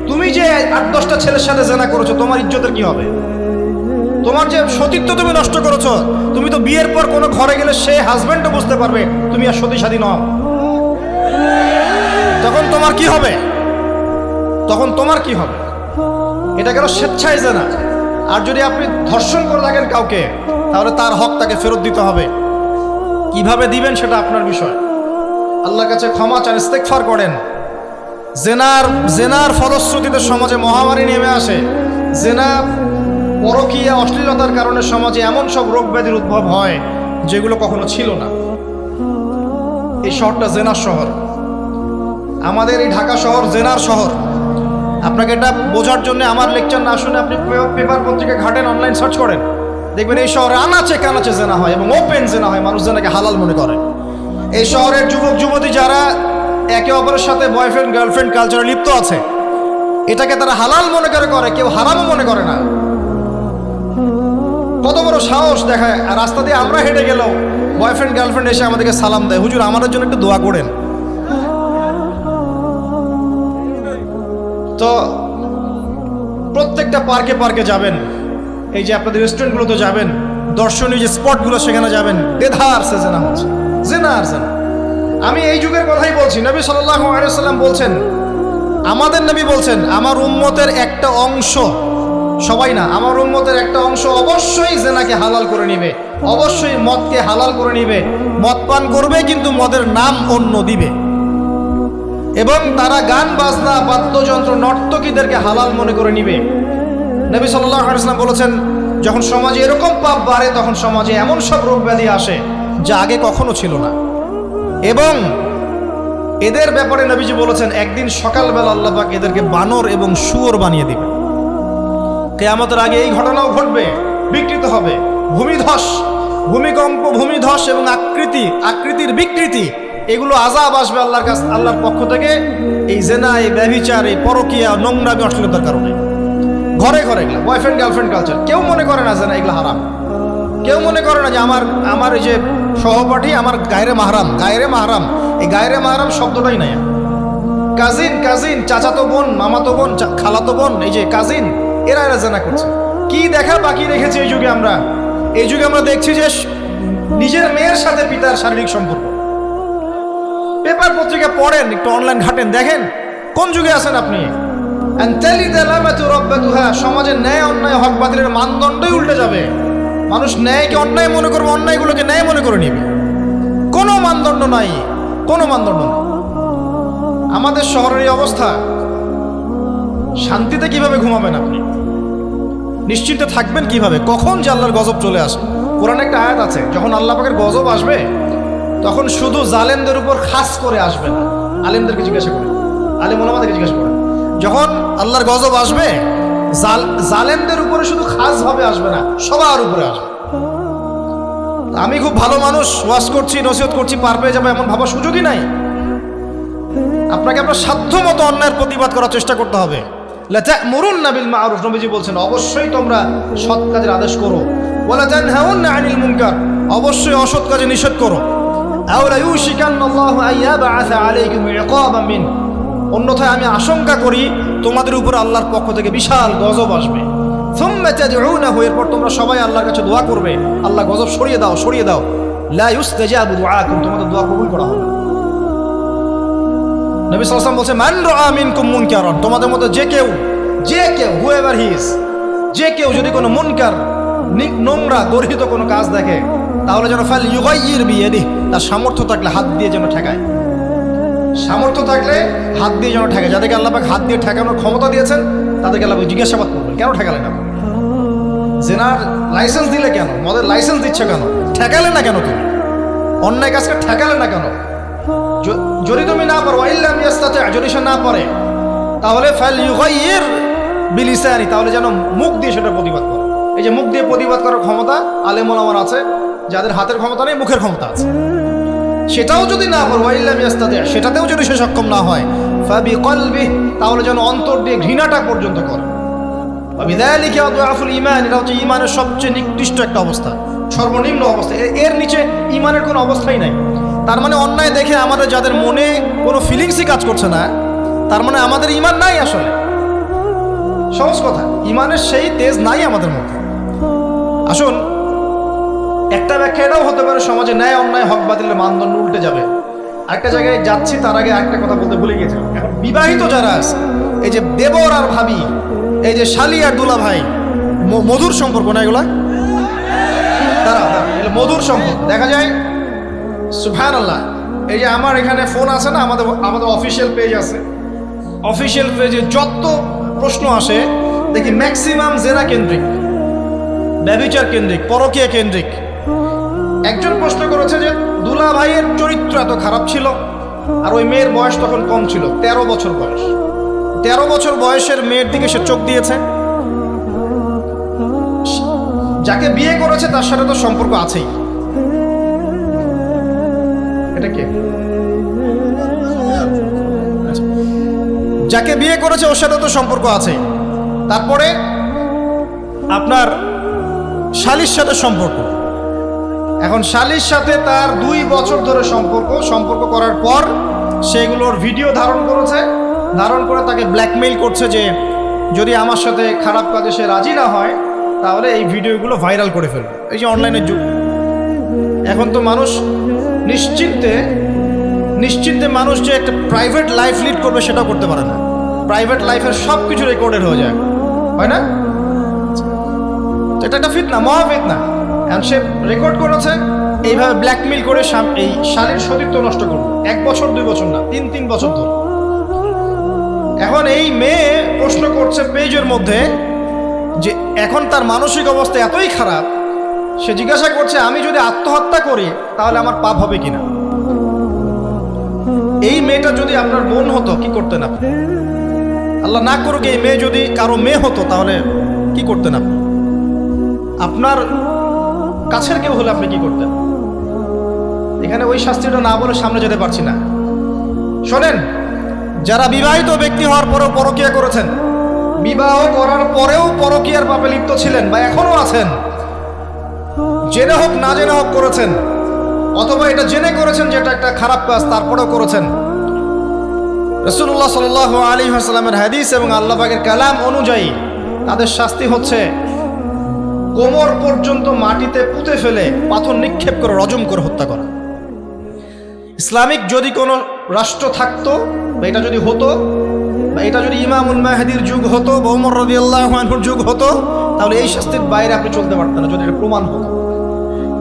তুমি যে 8-10টা ছেলের সাথে জেনা করেছো, তোমার ইজ্জতের কি হবে? তোমার যে সতীত্ব তুমি নষ্ট করেছো। তুমি তো বিয়ের পর কোনো ঘরে গেলে সে হাজবেন্ডও বুঝতে পারবে তুমি আর সতী সাথী নও। তখন তোমার কি হবে? এটা গেল স্বেচ্ছায় জেনা। আর যদি আপনি ধর্ষণ করে থাকেন কাউকে, তাহলে তার হক তাকে ফেরত দিতে হবে। কিভাবে দিবেন সেটা আপনার বিষয়। আল্লাহর কাছে ক্ষমা চান, ইস্তেগফার করেন। জেনার ফলশ্রুতিতে সমাজে মহামারী নেমে আসে। জেনা, পরকীয়া, অশ্লীলতার কারণে সমাজে এমন সব রোগ ব্যাধির উদ্ভব হয় যেগুলো কখনো ছিল না। এই শহরটা জেনার শহর, আমাদের এই ঢাকা শহর জেনার শহর। আপনাকে এটা বোঝার জন্য আমার লেকচার না শুনে আপনি পেপার পত্রিকা ঘাটেন, অনলাইন সার্চ করেন, দেখবেন এই শহরে আনাচে কানাচে জেনা হয় এবং ওপেন জেনা হয়। মানুষ জেনাকে হালাল মনে করে। এই শহরের যুবক যুবতী যারা একে অপরের সাথে বয়ফ্রেন্ড গার্লফ্রেন্ড কালচারে লিপ্ত আছে, এটাকে তারা হালাল মনে করে, কেউ হারামও মনে করে না। কত বড় সাহস দেখায়। আর রাস্তা দিয়ে আমরা হেঁটে গেলেও বয়ফ্রেন্ড গার্লফ্রেন্ড এসে আমাদেরকে সালাম দেয়, হুজুর আমাদের জন্য একটু দোয়া করেন। তো প্রত্যেকটা পার্কে যাবেন, এই যে আপনাদের রেস্টুরেন্টগুলোতে যাবেন, দর্শনীয় যে স্পটগুলো সেখানে যাবেন, দেধার সে জেনা হচ্ছে, জেনা আর জেনা। আমি এই যুগের কথাই বলছি। নবী সাল্লাল্লাহু আলাইহি ওয়াসাল্লাম বলছেন, আমাদের নবী বলছেন, আমার উম্মতের একটা অংশ, সবাই না, আমার উম্মতের একটা অংশ অবশ্যই জেনাকে হালাল করে নিবে, অবশ্যই মদকে হালাল করে নিবে, মদ পান করবে কিন্তু মদের নাম অন্য দিবে, এবং তারা গান বাজনা বাদ্যযন্ত্র নর্তকীদেরকে হালাল মনে করে নিবে। নবী সাল্লাল্লাহু আলাইহি ওয়াসাল্লাম বলেছেন, যখন সমাজে এরকম পাপ বাড়ে, তখন সমাজে এমন সব রোগ ব্যাধি আসে যা আগে কখনো ছিল না। এবং এদের ব্যাপারে নবীজি বলেছেন, একদিন সকালবেলা আল্লাহ পাক এদেরকে বানর এবং শুয়োর বানিয়ে দিবে। কিয়ামতের আগে এই ঘটনাও ঘটবে, বিকৃত হবে। ভূমিধস, ভূমিকম্প, ভূমিধস এবং আকৃতির বিকৃতি, এগুলো আযাব আসবে আল্লাহর পক্ষ থেকে। এই জেনা, এই ব্যভিচার, এই পরকীয়া, নোংরামি, অশ্লীলতার কারণে ঘরে ঘরে এগুলো বয়ফ্রেন্ড গার্লফ্রেন্ড কালচার। কেউ মনে করে না জেনা এগুলো হারাম, কেউ মনে করে না যে আমার এই যে সহপাঠী আমার গায়রে মাহরাম। এই গায়রে মাহরাম শব্দটাই নাই। কাজিন, চাচাতো বোন, মামাতো বোন, খালাতো বোন, এই যে কাজিন, এরা জেনা করছে। কি দেখা বাকি রেখেছে এই যুগে আমরা দেখছি যে নিজের মেয়ের সাথে পিতার শারীরিক সম্পর্ক। পেপার পত্রিকা পড়েন, একটু অনলাইন ঘাটেন, দেখেন কোন যুগে আছেন আপনি। সমাজের ন্যায় অন্যায় হক বাতিলের মানদণ্ডই উল্টে যাবে। মানুষ ন্যায়কে অন্যায় মনে করবে, অন্যায়গুলোকে ন্যায় মনে করে নিবে। কোনো মানদণ্ড নাই। আমাদের শহরের এই অবস্থা, শান্তিতে কিভাবে ঘুমাবেন আপনি? নিশ্চিন্তে থাকবেন কিভাবে? কখন যে আল্লাহর গজব চলে আসে। কোরআনে একটা আয়াত আছে, যখন আল্লাহ পাকের গজব আসবে তখন শুধু জালেমদের উপর খাস করে আসবে না। আলেমদেরকে জিজ্ঞাসা করেন, আলেম ওলামাদেরকে জিজ্ঞাসা করেন, যখন আল্লাহর গজব আসবে জালেমদের উপরে শুধু খাস ভাবে আসবে না, সবার উপরে আসবে। আমি খুব ভালো মানুষ, ওয়াজ করছি, নসিহত করছি, পার পেয়ে যাবে এমন ভাবার সুযোগই নাই। আপনাকে আপনার সাধ্য মতো অন্যায়ের প্রতিবাদ করার চেষ্টা করতে হবে। লা তা'মুরুন্না বিল মা'রুফ, নবীজি বলছেন, অবশ্যই তোমরা সৎ কাজের আদেশ করো। ওয়ালা তানহাউন্না আনিল মুনকার, অবশ্যই অসৎ কাজে নিষেধ করো। আও লা ইউশিকান্নাল্লাহু আইয়াবআসা আলাইকুম ইকাবাম মিন, অন্যথায় আমি আশঙ্কা করি তোমাদের উপর আল্লাহর পক্ষ থেকে বিশাল গজব আসবে। সুম্মা তাদউনাহু, এরপর তোমরা সবাই আল্লাহর কাছে দোয়া করবে, আল্লাহ গজব সরিয়ে দাও। লা ইউস্তাজাবু দুআকুম, তোমাদের দোয়া কবুল করা হবে। নবী সাল্লাল্লাহু আলাইহি ওয়াসাল্লাম বলেন, মান রাআ মিনকুম মুনকারান, তোমাদের মধ্যে যে কেউ হুয়েভার হি ইজ, যে কেউ যদি কোনো মুনকার, নোংরা গর্হিত কোনো কাজ দেখে, তাহলে যেন ফাল ইউগাইয়ির বিয়াদিহি, তার সামর্থ্য থাকলে হাত দিয়ে যেন ঠেকায়। যাদেরকে আল্লাহ পাক হাত দিয়ে ঠেকানোর ক্ষমতা দিয়েছেন তাদেরকে আল্লাহ জিজ্ঞাসাবাদ করবেন, কেন ঠেকালেন আপনি? জেনার লাইসেন্স দিলে কেন, মদের লাইসেন্স দিচ্ছে কেন, ঠেকালে না কেন, তুমি অন্যায় কাজকে ঠেকালে না কেন? যদি তুমি না পারো, ইল্লাম ইয়াস্তাতি, যদি সে না পারে, তাহলে ফালইউগাইয়ির বিলিসানি, তাহলে যেন মুখ দিয়ে সেটা প্রতিবাদ করে। এই যে মুখ দিয়ে প্রতিবাদ করার ক্ষমতা আলেম ওলামার আছে, যাদের হাতের ক্ষমতা নেই মুখের ক্ষমতা আছে। সেটাও যদি না পারো, ইল্লাম ইয়াস্তাতি, সেটাতেও যদি সে সক্ষম না হয়, ফাবিকলবিহি, তাহলে যেন অন্তর দিয়ে ঘৃণাটা পর্যন্ত করে। বিযালিকা আদআফুল ঈমান, এটা হচ্ছে ঈমানের সবচেয়ে নিকৃষ্ট একটা অবস্থা, সর্বনিম্ন অবস্থা। এর নিচে ঈমানের কোনো অবস্থাই নাই। তার মানে অন্যায় দেখে আমাদের যাদের মনে কোনো ফিলিংসই কাজ করছে না, তার মানে আমাদের ঈমান নাই আসলে। সহজ কথা, ঈমানের সেই তেজ নাই আমাদের মধ্যে। আসুন, একটা ব্যাখ্যা এটাও হতে পারে সমাজে ন্যায় অন্যায় হক বাতিলের মানদণ্ড উল্টে যাবে। আরেকটা জায়গায় যাচ্ছি, তার আগে একটা কথা বলতে ভুলে গেছিলাম। এখন বিবাহিত যারা আছে, এই যে দেবর আর ভাবি, এই যে শালি আর দুলা ভাই, মধুর সম্পর্ক না এগুলা, তারা মধুর সম্পর্ক দেখা যায়। সুবহানাল্লাহ, এই যে আমার এখানে ফোন আছে না, আমাদের অফিসিয়াল পেজ আছে, অফিসিয়াল পেজে যত প্রশ্ন আসে দেখি ম্যাক্সিমাম জেনা কেন্দ্রিক, ব্যভিচার কেন্দ্রিক, পরকীয়া কেন্দ্রিক। একজন প্রশ্ন করেছে যে দুলা ভাইয়ের চরিত্র এত খারাপ ছিল, আর ওই মেয়ের বয়স তখন কম ছিল, 13 বছর বয়স। 13 বছর বয়সের মেয়ের দিকে সে চোখ দিয়েছে। যাকে বিয়ে করেছে তার সাথে তো সম্পর্ক আছেই। এটা কে? যাকে বিয়ে করেছে ওর সাথে তো সম্পর্ক আছেই। তারপরে আপনার শালির সাথে সম্পর্ক। এখন শালির সাথে তার 2 বছর ধরে সম্পর্ক করার পর সেগুলোর ভিডিও ধারণ করেছে, ধারণ করে তাকে ব্ল্যাকমেইল করছে যে যদি আমার সাথে খারাপ কাজে সে রাজি না হয় তাহলে এই ভিডিওগুলো ভাইরাল করে ফেলবে। এই যে অনলাইনের যুগ, এখন তো মানুষ নিশ্চিন্তে মানুষ যে একটা প্রাইভেট লাইফ লিড করবে সেটাও করতে পারে না। প্রাইভেট লাইফের সব কিছু রেকর্ডেড হয়ে যায়, হয় না? এটা একটা ফিতনা, মহা ফিতনা। এখন সে রেকর্ড করেছে, এইভাবে ব্ল্যাকমেইল করে এই শালীর সতীত্ব নষ্ট করবে। 1 বছর 2 বছর না, 3 বছর ধরে। এখন এই মেয়ে প্রশ্ন করছে পেজের মধ্যে যে এখন তার মানসিক অবস্থা এতই খারাপ, সে জিজ্ঞাসা করছে আমি যদি আত্মহত্যা করি তাহলে আমার পাপ হবে কিনা। এই মেয়েটা যদি আপনার বোন হতো কি করতেন আপনি? আল্লাহ না করুক এই মেয়ে যদি কারো মেয়ে হতো তাহলে কি করতেন আপনি? আপনার কাছের কেউ হলে আপনি কি করতেন? এখানে ওই শাস্তিটা না বলে সামনে যেতে পারছি না। শোনেন, যারা বিবাহিত ব্যক্তি হওয়ার পরেও পরকীয়া করেছেন, বিবাহ করার পরেও পরকীয়ার পাপে লিপ্ত ছিলেন বা এখনো আছেন, জেনে হোক না জেনে হোক করেছেন, অথবা এটা জেনে করেছেন যেটা একটা খারাপ কাজ তারপরেও করেছেন, রাসূলুল্লাহ সাল্লাল্লাহু আলাইহি ওয়াসাল্লামের হাদিস এবং আল্লাহ পাকের কালাম অনুযায়ী তাদের শাস্তি হচ্ছে কোমর পর্যন্ত মাটিতে পুঁতে ফেলে পাথর নিক্ষেপ করে রজম করে হত্যা করা। ইসলামিক যদি কোনো রাষ্ট্র থাকতো বা এটা যদি হতো, বা এটা যদি ইমামুল মাহদির যুগ হতো বা ওমর রাদিয়াল্লাহু আনহুর যুগ হতো, তাহলে এই শাস্তির বাইরে আপনি চলতে পারতেন না যদি এটা প্রমাণ হতো।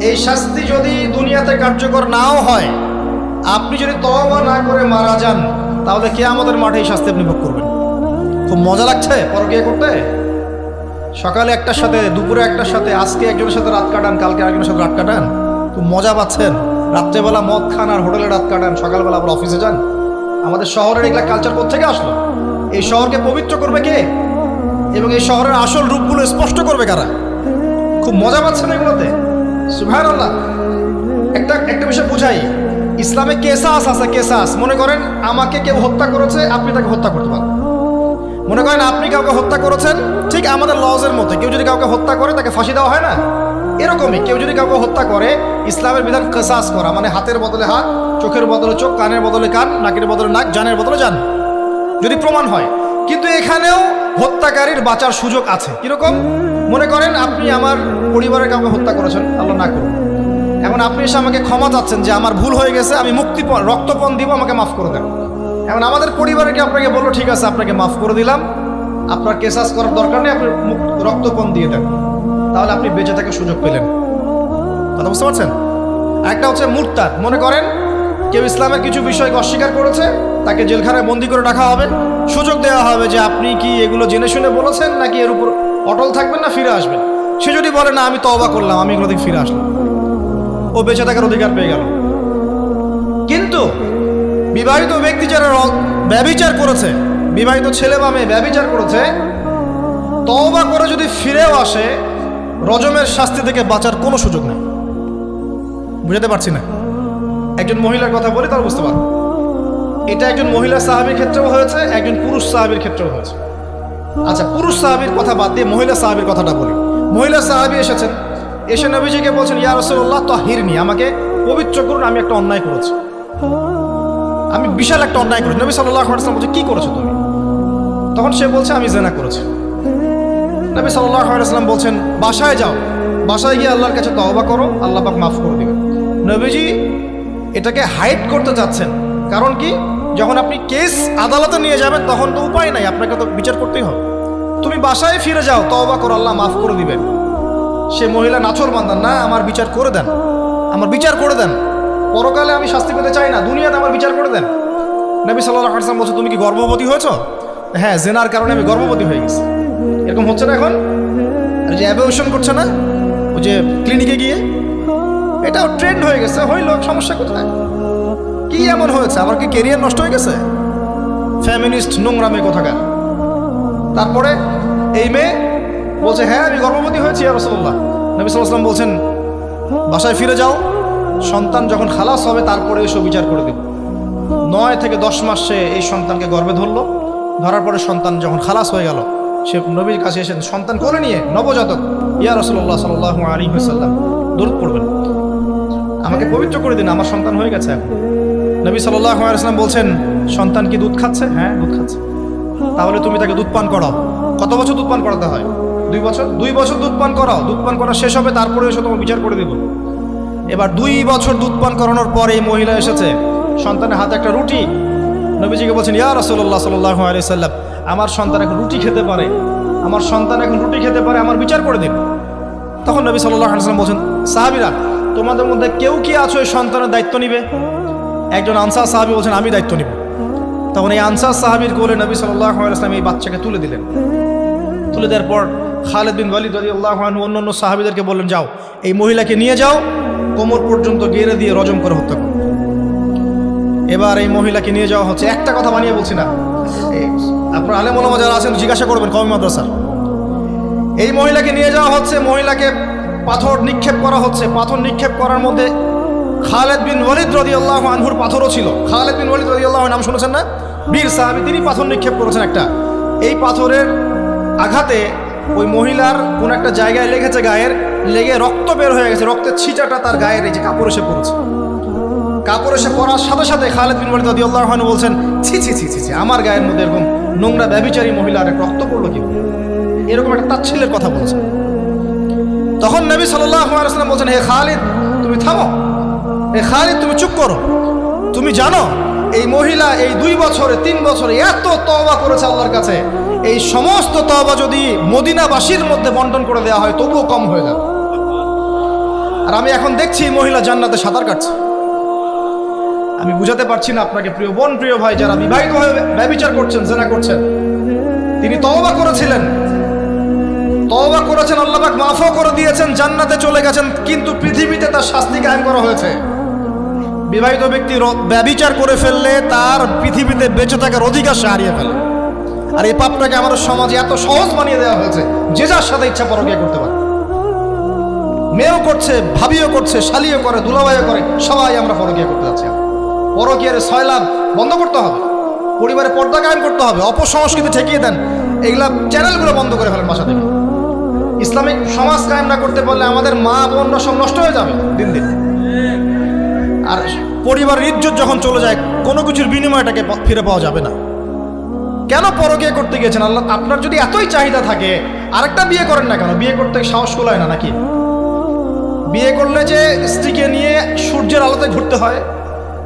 এই শাস্তি যদি দুনিয়াতে কার্যকর নাও হয়, আপনি যদি তওবা না করে মারা যান তাহলে কিয়ামতের মাঠে এই শাস্তি আপনি ভোগ করবেন। খুব মজা লাগছে পরকীয়া করতে। সকালে একটার সাথে, দুপুরে একটার সাথে, আজকে একজনের সাথে রাত কাটান, কালকে আরেকজনের সাথে রাত কাটান, খুব মজা পাচ্ছেন। রাত্রেবেলা মদ খান আর হোটেলে রাত কাটান, সকালবেলা আবার অফিসে যান। আমাদের শহরের এগুলা কালচার কোত্থেকে আসলো? এই শহরকে পবিত্র করবে কে এবং এই শহরের আসল রূপগুলো স্পষ্ট করবে কারা? খুব মজা পাচ্ছেন এগুলোতে। সুবহানাল্লাহ। একটা বিষয় বুঝাই, ইসলামে কেসাস আছে, কেসাস। মনে করেন আমাকে কেউ হত্যা করেছে, আপনি তাকে হত্যা করতে পারেন। মনে করেন আপনি কাউকে হত্যা করেছেন, ঠিক আমাদের লজের মধ্যে কেউ যদি কাউকে হত্যা করে তাকে ফাঁসি দেওয়া হয় না, এরকমই কেউ যদি কাউকে হত্যা করে ইসলামের বিধান কেসাস করা, মানে হাতের বদলে হাত, চোখের বদলে চোখ, কানের বদলে কান, নাকের বদলে নাক, জানের বদলে জান, যদি প্রমাণ হয়। কিন্তু এখানেও হত্যাকারীর বাঁচার সুযোগ আছে। কিরকম? মনে করেন আপনি আমার পরিবারের কাউকে হত্যা করেছেন, আল্লাহ না করুন। এখন আপনি এসে আমাকে ক্ষমা চাচ্ছেন যে আমার ভুল হয়ে গেছে, আমি মুক্তিপণ, রক্তপণ দিব, আমাকে মাফ করে দেন। এখন আমাদের পরিবারকে আপনাকে বললো ঠিক আছে আপনাকে মাফ করে দিলাম, আপনার কেসাস করার দরকার নেই, আপনি রক্তপণ দিয়ে দেন, তাহলে আপনি বেঁচে থাকার সুযোগ পেলেন। কথা বুঝতে পারছেন? একটা হচ্ছে মুরতাদ। মনে করেন কেউ ইসলামের কিছু বিষয়কে অস্বীকার করেছে, তাকে জেলখানায় বন্দি করে রাখা হবে, সুযোগ দেওয়া হবে যে আপনি কি এগুলো জেনে শুনে বলেছেন নাকি এর উপর অটল থাকবেন না ফিরে আসবেন। সে যদি বলে না আমি তওবা করলাম, আমি এগুলো থেকে ফিরে আসলাম, ও বেঁচে থাকার অধিকার পেয়ে গেল। কিন্তু বিবাহিত ব্যক্তি যারা ব্যভিচার করেছে, বিবাহিত ছেলে বা মেয়ে ব্যভিচার করেছে, তওবা করে যদি ফিরেও আসে, রজমের শাস্তি থেকে বাঁচার কোনো সুযোগ নেই। বুঝাতে পারছি না? একজন মহিলার কথা বলি তাহলে বুঝতে পারবো। এটা একজন মহিলা সাহাবীর ক্ষেত্রেও হয়েছে, একজন পুরুষ সাহাবীর ক্ষেত্রেও হয়েছে। আচ্ছা, পুরুষ সাহাবীর কথা বাদ দিয়ে মহিলা সাহাবীর কথাটা বলি। মহিলা সাহাবী এসেছেন, এসে নবীজিকে বলছেন, ইয়া রাসূলুল্লাহ তাহিরনি, আমাকে পবিত্র করুন, আমি একটা অন্যায় করেছি, আমি বিশাল একটা অন্যায় করেছি। নবী সাল্লাল্লাহু আলাইহি ওয়াসাল্লাম বলছে, কি করেছো তুমি? তখন সে বলছে, আমি জিনা করেছি। নবী সাল্লাল্লাহু আলাইহি ওয়াসাল্লাম বলছেন, বাসায় যাও, বাসায় গিয়ে আল্লাহর কাছে তওবা করো, আল্লাহ পাক মাফ করে দিবেন। নবীজি এটাকে হাইড করতে চাচ্ছেন, কারণ কি, যখন আপনি কেস আদালতে নিয়ে যাবেন তখন তো উপায় নাই, আপনাকে তো বিচার করতেই হবে। তুমি বাসায় ফিরে যাও, তওবা করো, আল্লাহ মাফ করে দিবেন। সে মহিলা নাছর বান্দান, না আমার বিচার করে দেন, আমার বিচার করে দেন, পরকালে আমি শাস্তি পেতে চাই না, দুনিয়াতে আমার বিচার করে দেন। নবী সাল্লাল্লাহু আলাইহি ওয়াসাল্লাম বলছে, তুমি কি গর্ভবতী হয়েছো? হ্যাঁ, জেনার কারণে আমি গর্ভবতী হয়ে গেছি। এরকম হচ্ছে না এখন? আর যে অ্যাবর্শন করছে না, ওই যে ক্লিনিকে গিয়ে, এটাও ট্রেন্ড হয়ে গেছে। হইল, সমস্যা কোথায়? কি এমন হয়েছে? আমার কি কেরিয়ার নষ্ট হয়ে গেছে? ফ্যামিনিস্ট নোংরা মেয়ে কোথাকার। তারপরে এই মেয়ে বলছে, হ্যাঁ আমি গর্ভবতী হয়েছি ইয়া রাসূলুল্লাহ। নবী সাল্লাল্লাহু আলাইহি ওয়াসাল্লাম বলছেন, বাসায় ফিরে যাও, সন্তান যখন খালাস হবে তারপরে এসব বিচার করে দেব। 9 থেকে 10 মাস সে এই সন্তানকে গর্ভে ধরলো। ধরার পরে সন্তান যখন খালাস হয়ে গেল, সে নবীর কাছে এসে সন্তান কোলে নিয়ে, নবজাতক, ইয়া রাসূলুল্লাহ সাল্লাল্লাহু আলাইহি ওয়াসাল্লাম দরুদ পড়বেন, আমাকে পবিত্র করে দিন, আমার সন্তান হয়ে গেছে এখন। নবী সাল্লাল্লাহু আলাইহি ওয়াসাল্লাম বলছেন, সন্তান কি দুধ খাচ্ছে? হ্যাঁ, দুধ খাচ্ছে। তাহলে তুমি তাকে দুধ পান করাও। কত বছর দুধ পান করাতে হয়? 2 বছর। 2 বছর দুধ পান করাও, দুধ পান করা শেষ হবে তারপরে এসে তোমার বিচার করে দেব। এবার 2 বছর দুধ পান করানোর পরে এই মহিলা এসেছে, সন্তানের হাতে একটা রুটি। নবীজিকে বলছেন, ইয়া রাসূলুল্লাহ সাল্লাল্লাহু আলাইহি ওয়াসাল্লাম, আমার সন্তান এখন রুটি খেতে পারে, আমার সন্তান এখন রুটি খেতে পারে, আমার বিচার করে দিন। তখন নবী সাল্লাল্লাহু আলাইহি ওয়াসাল্লাম বলছেন, সাহাবীরা, তোমাদের মধ্যে কেউ কি আছো এই সন্তানের দায়িত্ব নিবে? একজন আনসার সাহাবী বলছেন, আমি দায়িত্ব নিব। তখন এই আনসার সাহাবীর কোলে নবী সাল্লাল্লাহু আলাইহি ওয়াসাল্লাম এই বাচ্চাকে তুলে দিলেন। তুলে দেওয়ার পর খালিদ বিন ওয়ালিদ রাদিয়াল্লাহু আনহু অন্যান্য সাহাবীদেরকে বললেন, যাও এই মহিলাকে নিয়ে যাও, কোমর পর্যন্ত গেড়ে দিয়ে রজম করে হত্যা করো। এবার এই মহিলাকে নিয়ে যাওয়া হচ্ছে। একটা কথা বানিয়ে বলছি না, আপনার আলেম ওলামা যারা আছেন জিজ্ঞাসা করবেন কওমি মাদ্রাসার। এই মহিলাকে নিয়ে যাওয়া হচ্ছে, মহিলাকে পাথর নিক্ষেপ করা হচ্ছে। পাথর নিক্ষেপ করার মধ্যে খালিদ বিন ওয়ালিদ রাদিয়াল্লাহু আনহুর পাথরও ছিল। খালিদ বিন ওয়ালিদ রাদিয়াল্লাহু আনহু নাম শুনেছেন না? বীর সাহাবী, তিনি পাথর নিক্ষেপ করেছেন একটা। এই পাথরের আঘাতে ওই মহিলার কোন একটা জায়গায় লেগেছে, গায়ের লেগে রক্ত বের হয়ে গেছে। রক্তের ছিটাটা তার গায়ের এই যে কাপড় এসে পড়েছে। কাপড় এসে পড়ার সাথে সাথে খালিদ বিন ওয়ালিদ রাদিয়াল্লাহু আনহু বলছেন, ছি ছি ছি ছি, আমার গায়ের মধ্যে এরকম নোংরা ব্যভিচারী মহিলার রক্ত পড়লো কি? এরকম একটা তাচ্ছিল্যের কথা বলছেন। তখন নবী সাল্লাল্লাহু আলাইহি ওয়াসাল্লাম বলছেন, হে খালিদ তুমি থামো, হে খালিদ তুমি চুপ করো। তুমি জানো এই মহিলা এই 2 বছরে 3 বছরে এত তওবা করেছে আল্লাহর কাছে, এই সমস্ত তওবা যদি মদিনাবাসীর মধ্যে বন্টন করে দেওয়া হয় তবুও কম হয়ে যাবে। আর আমি এখন দেখছি এই মহিলা জান্নাতে সাঁতার কাটছে। আমি বুঝাতে পারছি না আপনাকে প্রিয় বোন, প্রিয় ভাই, যারা বিবাহিত হয়ে ব্যভিচার করছেন, জিনা করছেন, তিনি তওবা করেছিলেন, তওবা করেছেন, আল্লাহ পাক মাফও করে দিয়েছেন, জান্নাতে চলে গেছেন, কিন্তু পৃথিবীতে তার শাস্তি কায়েম করা হয়েছে। বিবাহিত ব্যক্তি ব্যভিচার করে ফেললে তার পৃথিবীতে বেঁচে থাকার অধিকার সে হারিয়ে ফেলে। আর এই পাপটাকে আমাদের সমাজে এত সহজ বানিয়ে দেওয়া হয়েছে, যে যার সাথে ইচ্ছা পরকীয়া করতে পারে। মেয়েও করছে, ভাবিও করছে, শালিও করে, দুলাভাইও করে, সবাই আমরা পরকীয়া করতে যাচ্ছি। পরকীয়ার সয়লাভ বন্ধ করতে হবে, পরিবারে পর্দা কায়েম করতে হবে, অপসংস্কৃতি ঠেকিয়ে দেন, এইগুলা চ্যানেলগুলো বন্ধ করে ফেলেন বাসা থেকে। ইসলামিক সমাজ কায়েম না করতে পারলে আমাদের মা বোনরা সব নষ্ট হয়ে যাবে দিন দিন। আর পরিবারের ইজ্জত যখন চলে যায়, কোনো কিছুর বিনিময়টাকে ফিরে পাওয়া যাবে না। কেন পরকীয়া করতে গিয়েছেন? আল্লাহ, আপনার যদি এতই চাহিদা থাকে আরেকটা বিয়ে করেন না কেন? বিয়ে করতে সাহস কুলায় না নাকি? বিয়ে করলে যে স্ত্রীকে নিয়ে সূর্যের আলোতে ঘুরতে হয়,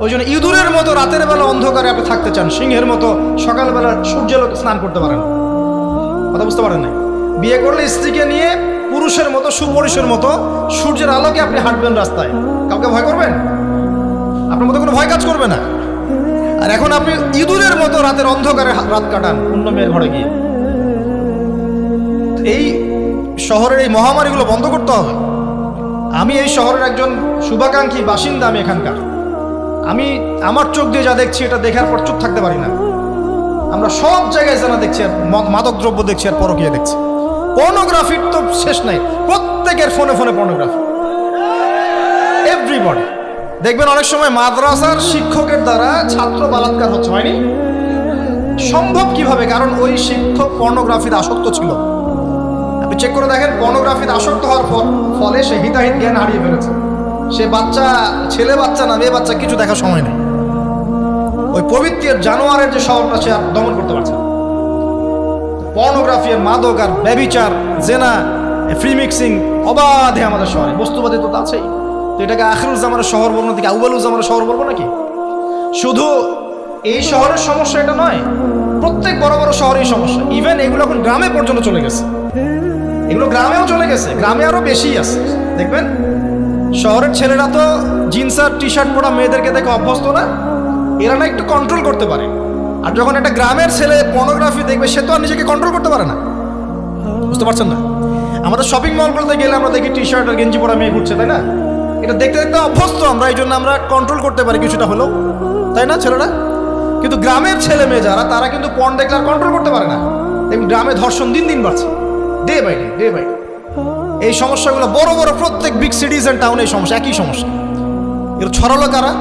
ওই জন্য ইঁদুরের মতো রাতের বেলা অন্ধকারে আপনি থাকতে চান, সিংহের মতো সকালবেলা সূর্যের আলোতে স্নান করতে পারেন। কথা বুঝতে পারেন না? বিয়ে করলে স্ত্রীকে নিয়ে পুরুষের মতো, সুপুরুষের মতো সূর্যের আলোকে আপনি হাঁটবেন রাস্তায়, কাউকে ভয় করবেন? আপনার মতো কোনো ভয় কাজ করবে না। আর এখন আপনি ইঁদুরের মতো রাতের অন্ধকারে রাত কাটান অন্য মেয়ের ঘরে গিয়ে। এই শহরের এই মহামারীগুলো বন্ধ করতে হবে। আমি এই শহরের একজন শুভাকাঙ্ক্ষী বাসিন্দা, আমি এখানকার, আমি আমার চোখ দিয়ে যা দেখছি এটা দেখার পর চুপ থাকতে পারি না। আমরা সব জায়গায় জানা দেখছি, আর মাদক দ্রব্য দেখছি, আর পরকীয়া দেখছি। পর্নোগ্রাফির তো শেষ নাই, প্রত্যেকের ফোনে ফোনে পর্নোগ্রাফি, এভরিবডি। দেখবেন অনেক সময় মাদ্রাসার শিক্ষকের দ্বারা ছাত্র বালাৎকার হচ্ছে, হয়নি? সম্ভব কিভাবে? কারণ ওই শিক্ষক পর্নোগ্রাফিতে আসক্ত ছিল। আপনি চেক করে দেখেন, পর্নোগ্রাফিতে আসক্ত হওয়ার ফলে সে হিতাহিত জ্ঞান হারিয়ে ফেলেছে। সে বাচ্চা, ছেলে বাচ্চা না মেয়ে বাচ্চা, কিছু দেখার সময় নেই। ওই পবিত্র জানোয়ারের যে স্বভাবটা সে আর দমন করতে পারছে না। পর্নোগ্রাফি, মাদক আর ব্যভিচার, জেনা, ফ্রি মিক্সিং অবাধে আমাদের শহরে। বস্তুবাদী তো আছেই। তো এটাকে আখিরুজ্জামানের শহর বলবো নাকি আউয়ালুজ্জামানের শহর বলবো নাকি? শুধু এই শহরের সমস্যা এটা নয়, প্রত্যেক বড় বড় শহরেই সমস্যা। ইভেন এগুলো এখন গ্রামে পর্যন্ত চলে গেছে, এগুলো গ্রামেও চলে গেছে, গ্রামে আরো বেশি আছে। দেখবেন শহরের ছেলেরা তো জিন্স আর টি শার্ট পরা মেয়েদেরকে দেখে অভ্যস্ত না, এরা না একটু কন্ট্রোল করতে পারে। আর যখন একটা গ্রামের ছেলে পর্নোগ্রাফি দেখবে, সে তো আর নিজেকে কন্ট্রোল করতে পারে না। বুঝতে পারছেন না? আমাদের শপিং মলগুলোতে গেলে আমরা দেখি টি শার্ট আর গেঞ্জি পরা মেয়ে ঘুরছে, তাই না? এটা দেখতে দেখতে অভ্যস্ত আমরা, এই জন্য আমরা কন্ট্রোল করতে পারি কিছুটা হলেও, তাই না ছেলেরা? কিন্তু গ্রামের ছেলে মেয়ে যারা, তারা কিন্তু পর্ন দেখলে আর কন্ট্রোল করতে পারে না। এবং গ্রামে ধর্ষণ দিন দিন বাড়ছে, day by day, day by day. এই সমস্যাগুলো বড় বড় প্রত্যেক বিগ সিটিজ অ্যান্ড টাউনে এই সমস্যা, একই সমস্যা। এর ছড়ালো কারা?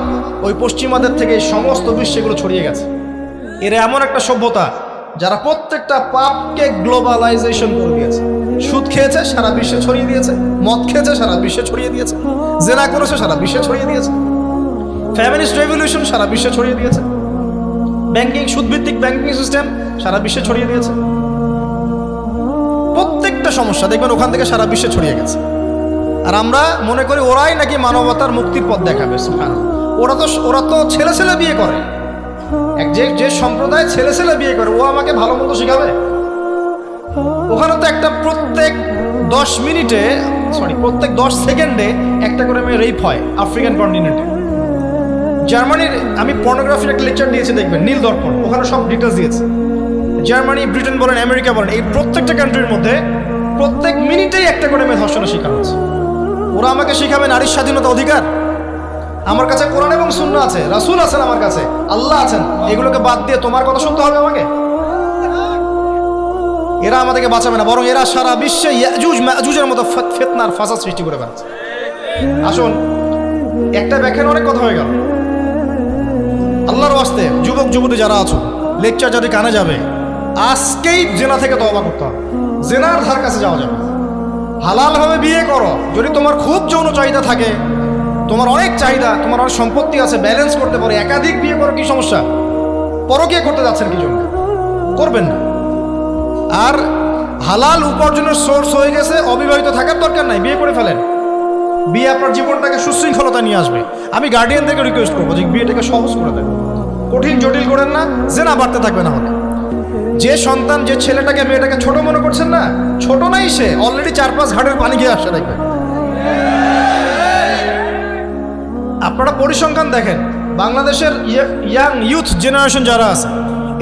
ওই পশ্চিমাদের থেকে এই সমস্ত বিশ্বে এগুলো ছড়িয়ে গেছে। এর এমন একটা সভ্যতা যারা প্রত্যেকটা পাপকে গ্লোবালাইজেশন করে দিয়েছে। সুদ খেয়েছে, সারা বিশ্বে ছড়িয়ে দিয়েছে। মদ খেয়েছে, সারা বিশ্বে ছড়িয়ে দিয়েছে। জেনা করেছে, সারা বিশ্বে ছড়িয়ে দিয়েছে। ফ্যামিলিস্ট রেভলিউশন সারা বিশ্বে ছড়িয়ে দিয়েছে। ব্যাংকিং, সুদভিত্তিক ব্যাংকিং সিস্টেম সারা বিশ্বে ছড়িয়ে দিয়েছে। প্রত্যেকটা সমস্যা দেখবেন ওখান থেকে সারা বিশ্বে ছড়িয়ে গেছে। আর আমরা মনে করি ওরাই নাকি মানবতার মুক্তির পথ দেখাবে। ওরা তো ছেলে ছেলে বিয়ে করে। যে সম্প্রদায় ছেলে ছেলে বিয়ে করে, ও আমাকে ভালো মতো শিখাবে? ওখানে তো একটা প্রত্যেক 10 মিনিটে, প্রত্যেক 10 সেকেন্ডে একটা করে মেয়ে রেপ হয় আফ্রিকান কন্টিনেন্টে। জার্মানির, আমি পর্নোগ্রাফির একটা লেকচার দিয়েছি, দেখবেন নীল দর্পণ, ওখানে সব ডিটেলস দিয়েছে। জার্মানি, ব্রিটেন বলেন, আমেরিকা বলেন, এই প্রত্যেকটা কান্ট্রির মধ্যে প্রত্যেক মিনিটেই একটা করে মেয়ে ধর্ষণের শিকার হচ্ছে। ওরা আমাকে শিখাবে নারীর স্বাধীনতা, অধিকার? আমার কাছে কোরআন এবং সুন্নাহ আছে, রাসূল আছেন, আমার কাছে আল্লাহ আছেন। এগুলোকে বাদ দিয়ে তোমার কথা শুনতে হবে আমাকে? এরা আমাদেরকে বাঁচাবে না, বরং এরা সারা বিশ্বে ইয়াজুজ মাজুজের মতো ফিতনার ফাসাদ সৃষ্টি করে বেড়াচ্ছে। আসুন, একটা ব্যাখ্যার অনেক কথা হয়ে গেল। আল্লাহর ওয়াস্তে যুবক যুবতী যারা আছো, লেকচার যাদের কানে যাবে, আজকেই জেনা থেকে তওবা করতে হবে। জেনার ধার কাছে যাওয়া যাবে। হালালভাবে বিয়ে করো। যদি তোমার খুব যৌন চাহিদা থাকে, তোমার অনেক চাহিদা, তোমার অনেক সম্পত্তি আছে, ব্যালেন্স করতে পারো, একাধিক বিয়ে করো, কি সমস্যা? পরকীয়া করতে যাচ্ছেন কি জন্য? করবেন না। আর হালাল উপার্জনের সোর্স হয়ে গেছে, অবিবাহিত থাকার দরকার নাই, বিয়ে করে ফেলেন। বিয়ে আপনার জীবনটাকে সুশৃঙ্খলতা নিয়ে আসবে। আমি গার্ডিয়ানদেরকে রিকোয়েস্ট করবো যে বিয়েটাকে সহজ করে দেন, কঠিন জটিল করেন না, জেনা বাড়তে থাকবে না। হলে যে সন্তান, যে ছেলেটাকে মেয়েটাকে ছোট মনে করছেন না, ছোট নাই, সে অলরেডি 4-5 ঘাটের পানি খেয়ে আসছে। দেখবেন, আপনারা পরিসংখ্যান দেখেন, বাংলাদেশের ইয়াং ইউথ জেনারেশন যারা আছে,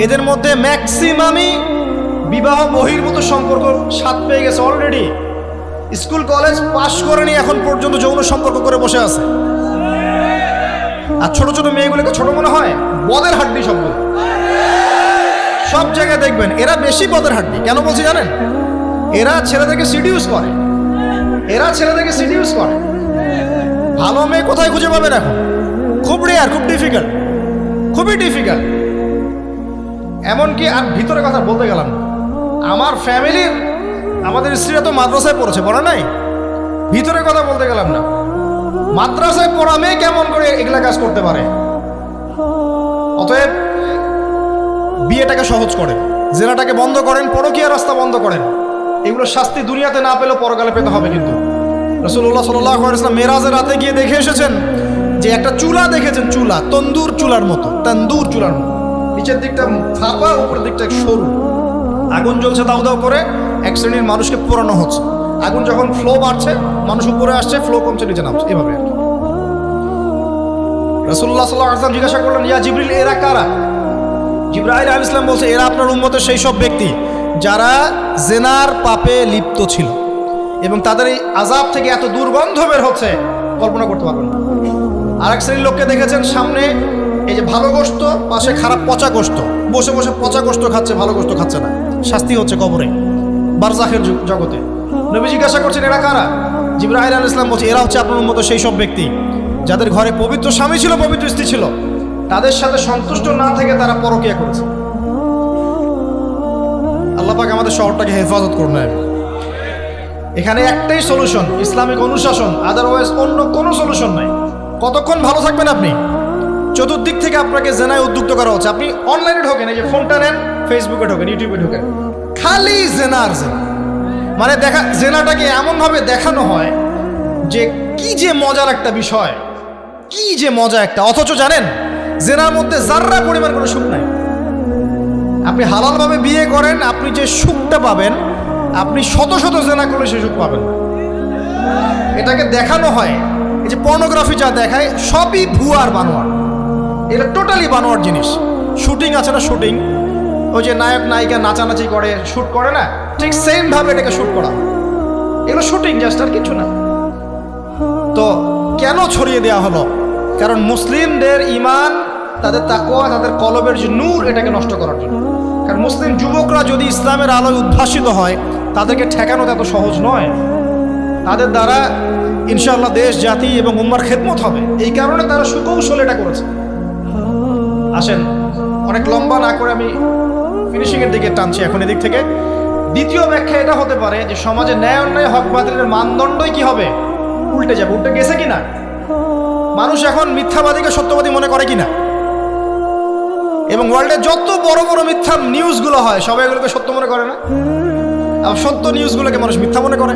এদের মধ্যে ম্যাক্সিমামই বিবাহ বহির্ভূত সম্পর্ক স্বাদ পেয়ে গেছে অলরেডি। স্কুল কলেজ পাশ করেনি, এখন পর্যন্ত যৌন সম্পর্ক করে বসে আছে। আর ছোট ছোট মেয়েগুলোকে ছোট মনে হয়, বদের হাড্ডি সবগুলো। সব জায়গায় দেখবেন এরা বেশি বদের হাড্ডি। কেন বলছি জানেন? এরা ছেলেদেরকে সিডিউস করে, ভালো মেয়ে কোথায় খুঁজে পাবেন এখন? খুব রেয়ার, খুব ডিফিকাল্ট, খুবই ডিফিকাল্ট। এমনকি আর ভিতরে কথা বলতে গেলাম না, আমার ফ্যামিলির, আমাদের স্ত্রীরা তো মাদ্রাসায় পড়েছে, পড়ে নাই? ভিতরে কথা বলতে গেলাম না, মাদ্রাসায় পড়া মেয়ে কেমন করে এগুলা কাজ করতে পারে? অতএব বিয়েটাকে সহজ করেন, জেনাটাকে বন্ধ করেন, পরকীয়ার রাস্তা বন্ধ করেন। এগুলো শাস্তি দুনিয়াতে না পেলেও পরকালে পেতে হবে। কিন্তু রাসূলুল্লাহ সাল্লাল্লাহু আলাইহি ওয়াসাল্লাম মেরাজের রাতে গিয়ে দেখে এসেছেন যে একটা চুলা দেখেছেন, চুলা তন্দুর চুলার মতো, নিচের দিকটা ফাঁপা, উপরের দিকটা সরু, আগুন জ্বলছে দাউ দাউ করে, এক শ্রেণীর মানুষকে পোড়ানো হচ্ছে। আগুন যখন ফ্লো বাড়ছে, মানুষ উপরে আসছে, ফ্লো কমছে, নিচে নামছে, এভাবে। রাসূলুল্লাহ সাল্লাল্লাহু আলাইহি ওয়াসাল্লাম জিজ্ঞাসা করলেন, ইয়া জিবরিল, এরা কারা? জিবরাইল আলাইহিস সালাম বলছে, এরা আপনার উম্মতের সেই সব ব্যক্তি যারা জেনার পাপে লিপ্ত ছিল। এবং তাদের এই আযাব থেকে এত দুর্গন্ধ বের হচ্ছে কল্পনা করতে পারবেন না। আরেক শ্রেণীর লোককে দেখেছেন সামনে এই যে ভালো গোশত, পাশে খারাপ পচা গোশত, বসে বসে পচা গোশত খাচ্ছে, ভালো গোশত খাচ্ছে না। শাস্তি হচ্ছে কবরে, বারজাখের জগতে। নবী জিজ্ঞাসা করছেন এরা কারা? জিবরাইল আলাইহিস সালাম বলছে এরা হচ্ছে আপনার মতো সেই সব ব্যক্তি যাদের ঘরে পবিত্র স্বামী ছিল, পবিত্র স্ত্রী ছিল, তাদের সাথে সন্তুষ্ট না থেকে তারা পরকীয়া করেছে। আল্লাহ পাক আমাদের শহরটাকে হেফাজত করুন। এখানে একটাই সলিউশন, ইসলামিক অনুশাসন, আদারওয়াইজ অন্য কোনো সলিউশন নাই। কতক্ষণ ভালো থাকবেন আপনি? চতুর্দিক থেকে আপনাকে জেনায় উদ্যুক্ত করা হচ্ছে। আপনি অনলাইনে ঢোকেন, এই যে ফোনটা নেন, ফেসবুকে ঢোকেন, ইউটিউবে ঢোকেন, খালি জেনা আর জেনা। মানে দেখা জেনাটাকে এমনভাবে দেখানো হয় যে কি যে মজার একটা বিষয়, কি যে মজা একটা, অথচ জানেন জেনার মধ্যে যার্রা পরিমাণ কোনো সুখ নাই। আপনি হালালভাবে বিয়ে করেন, আপনি যে সুখটা পাবেন আপনি শত শত জেনা করলে সে সুখ পাবেন না। এটাকে দেখানো হয়, এই যে পর্নোগ্রাফি যা দেখায় সবই ভুয়ার বানোয়ার, এটা টোটালি বানোয়ার জিনিস। শুটিং আছে না, শুটিং, ওই যে নায়ক নায়িকা নাচানাচি করে, শ্যুট করে না, ঠিক সেম ভাবে এটাকে শ্যুট করা, এগুলো শুটিং জাস্ট, আর কিছু না। তো কেন ছড়িয়ে দেওয়া হলো? কারণ মুসলিমদের ইমান, তাদের তাকওয়া, তাদের কলবের যে নূর, এটাকে নষ্ট করার জন্য। কারণ মুসলিম যুবকরা যদি ইসলামের আলোয় উদ্ভাসিত হয়, তাদেরকে ঠেকানো এত সহজ নয়। তাদের দ্বারা ইনশাআল্লাহ দেশ, জাতি এবং উম্মার খেদমত হবে। এই কারণে তারা সুকৌশল এটা করেছে। আসেন, অনেক লম্বা না করে আমি ফিনিশিংয়ের দিকে টানছি এখন এদিক থেকে। দ্বিতীয় ব্যাখ্যা এটা হতে পারে যে সমাজে ন্যায় অন্যায়, হক বাতিলের মানদণ্ডই কি হবে? উল্টে যাবে। উল্টে গেছে কিনা? মানুষ এখন মিথ্যাবাদীকে সত্যবাদী মনে করে কিনা? এবং ওয়ার্ল্ডে যত বড় বড় মিথ্যা নিউজগুলো হয় সবাই এগুলোকে সত্য মনে করে না? আর সত্য নিউজগুলোকে মানুষ মিথ্যা মনে করে।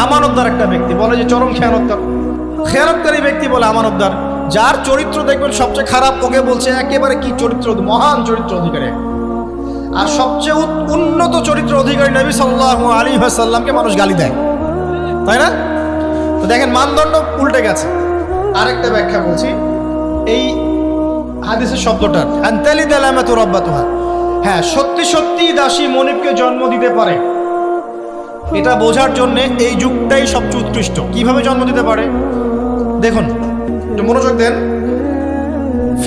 আমানতদার একটা ব্যক্তি বলে যে চরম খেয়ানতকার, খেয়ানতকারী ব্যক্তি বলে আমানতদার। যার চরিত্র দেখবেন সবচেয়ে খারাপ, ওকে বলছে একেবারে কি চরিত্র, মহান চরিত্র অধিকারী। আর সবচেয়ে উন্নত চরিত্র অধিকারী নবী সাল্লাল্লাহু আলাইহি ওয়াসাল্লামকে মানুষ গালি দেয়, তাই না? তো দেখেন মানদণ্ড উল্টে গেছে। আরেকটা ব্যাখ্যা বলছি এই হাদিসের শব্দটার, আনতালিদ আলামাতু রাব্বাতুহা। হ্যাঁ, সত্যি সত্যি দাসী মনিবকে জন্ম দিতে পারে, এটা বোঝার জন্য এই যুগটাই সবচেয়ে উৎকৃষ্ট। কিভাবে জন্ম দিতে পারে দেখুন, একটু মনোযোগ দেন।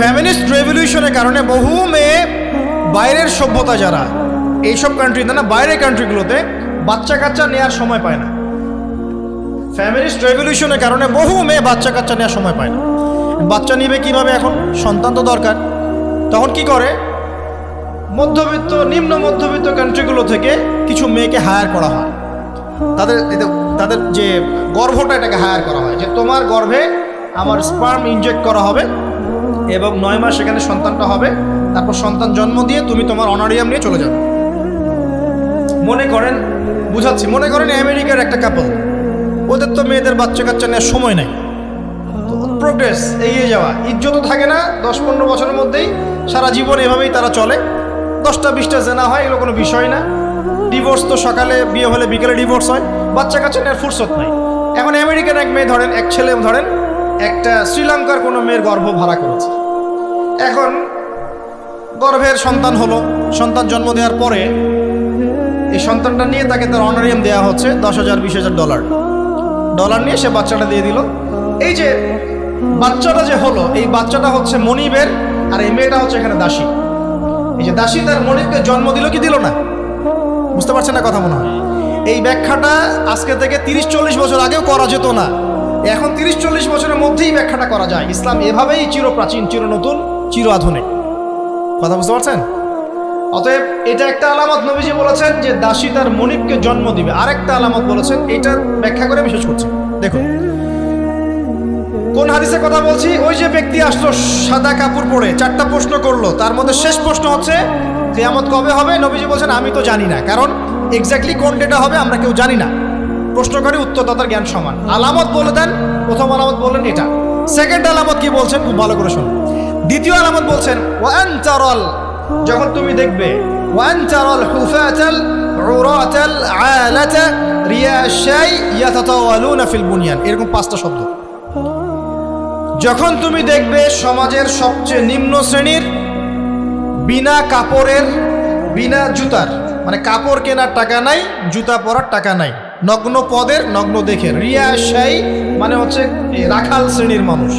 ফেমিনিস্ট রেভলিউশনের কারণে বহু মেয়ে বাইরের সভ্যতা, যারা এইসব কান্ট্রিতে না, বাইরের কান্ট্রিগুলোতে বাচ্চা কাচ্চা নেওয়ার সময় পায় না। ফেমিনিস্ট রেভলিউশনের কারণে বহু মেয়ে বাচ্চা কাচ্চা নেওয়ার সময় পায় না। বাচ্চা নিবে কিভাবে? এখন সন্তান তো দরকার। তখন কি করে? মধ্যবিত্ত, নিম্ন মধ্যবিত্ত কান্ট্রিগুলো থেকে কিছু মেয়েকে হায়ার করা হয়। তাদের যে গর্ভটা, এটাকে হায়ার করা হয় যে তোমার গর্ভে আমার স্পার্ম ইনজেক্ট করা হবে এবং 9 মাস সেখানে সন্তানটা হবে। তারপর সন্তান জন্ম দিয়ে তুমি তোমার অনারিয়াম নিয়ে চলে যাবে। মনে করেন, বুঝাচ্ছি, মনে করেন আমেরিকার একটা কাপল, ওদের তো মেয়েদের বাচ্চা কাচ্চা নেওয়ার সময় নাই। প্রোগ্রেস, এগিয়ে যাওয়া, ইজ্জত থাকে না। 10-15 বছরের মধ্যেই সারা জীবন এভাবেই তারা চলে। 10টা-20টা জেনা হয়, এগুলো কোনো বিষয় না। ডিভোর্স তো সকালে বিয়ে হলে বিকেলে ডিভোর্স হয়। বাচ্চা কাচ্চা নেওয়ার ফুরসত নাই। এখন আমেরিকান এক মেয়ে ধরেন, এক ছেলে ধরেন, একটা শ্রীলঙ্কার কোনো মেয়ের গর্ভ ভাড়া করেছে। এখন গর্ভের সন্তান হলো, সন্তান জন্ম দেওয়ার পরে এই সন্তানটা নিয়ে তাকে তার অনারিয়াম দেওয়া হচ্ছে $10,000-20,000 ডলার নিয়ে সে বাচ্চাটা দিয়ে দিল। এই যে বাচ্চাটা যে হলো, এই বাচ্চাটা হচ্ছে মনিবের, আর এই মেয়েটা হচ্ছে এখানে দাসী। এই যে দাসী তার মনিবকে জন্ম দিল কি দিল না? বুঝতে পারছেন না কথা মনে হয়? এই ব্যাখ্যাটা আজকে থেকে 30-40 বছর আগেও করা যেত না। এখন 30-40 বছরের মধ্যেই ব্যাখ্যাটা করা যায়। ইসলাম এভাবেই চিরপ্রাচীন, চির নতুন, চির আধুনিক। কথা বুঝতে পারছেন? অতএব এটা একটা আলামত নবীজি বলেছেন যে দাসী তার মনিবকে জন্ম দিবে। আরেকটা আলামত বলেছেন, এইটার ব্যাখ্যা করে বিশেষ করছে। দেখুন কোন হাদিসের কথা বলছি। ওই যে ব্যক্তি আসলো সাদা কাপড় পরে, 4টা প্রশ্ন করলো, তার মধ্যে শেষ প্রশ্ন হচ্ছে কিয়ামত কবে হবে? নবীজি বলছেন আমি তো জানি না, কারণ এক্স্যাক্টলি কোন ডেটা হবে আমরা কেউ জানি না। প্রশ্নকারী উত্তরদাতার জ্ঞান সমান। আলামত বলে দেন। প্রথম আলামত বললেন এটা। সেকেন্ড আলামত কি বলছেন? খুব ভালো করে শুনুন। দ্বিতীয় আলামত বলছেন ওয়ান তারাল, যখন তুমি দেখবে ওয়ান তারাল হুফাতাল উরাতাল আলাতা রিয়াশাই ইয়াতাতাওয়ালুনা ফিল বুনিয়ান, এরকম 5টা শব্দ। যখন তুমি দেখবে সমাজের সবচেয়ে নিম্ন শ্রেণীর, বিনা কাপড়ের, বিনা জুতার, মানে কাপড় কেনার টাকা নাই, জুতা পরার টাকা নাই, নগ্ন পদের, নগ্ন দেখে। রিয়াশাই মানে হচ্ছে এই রাখাল শ্রেণীর মানুষ।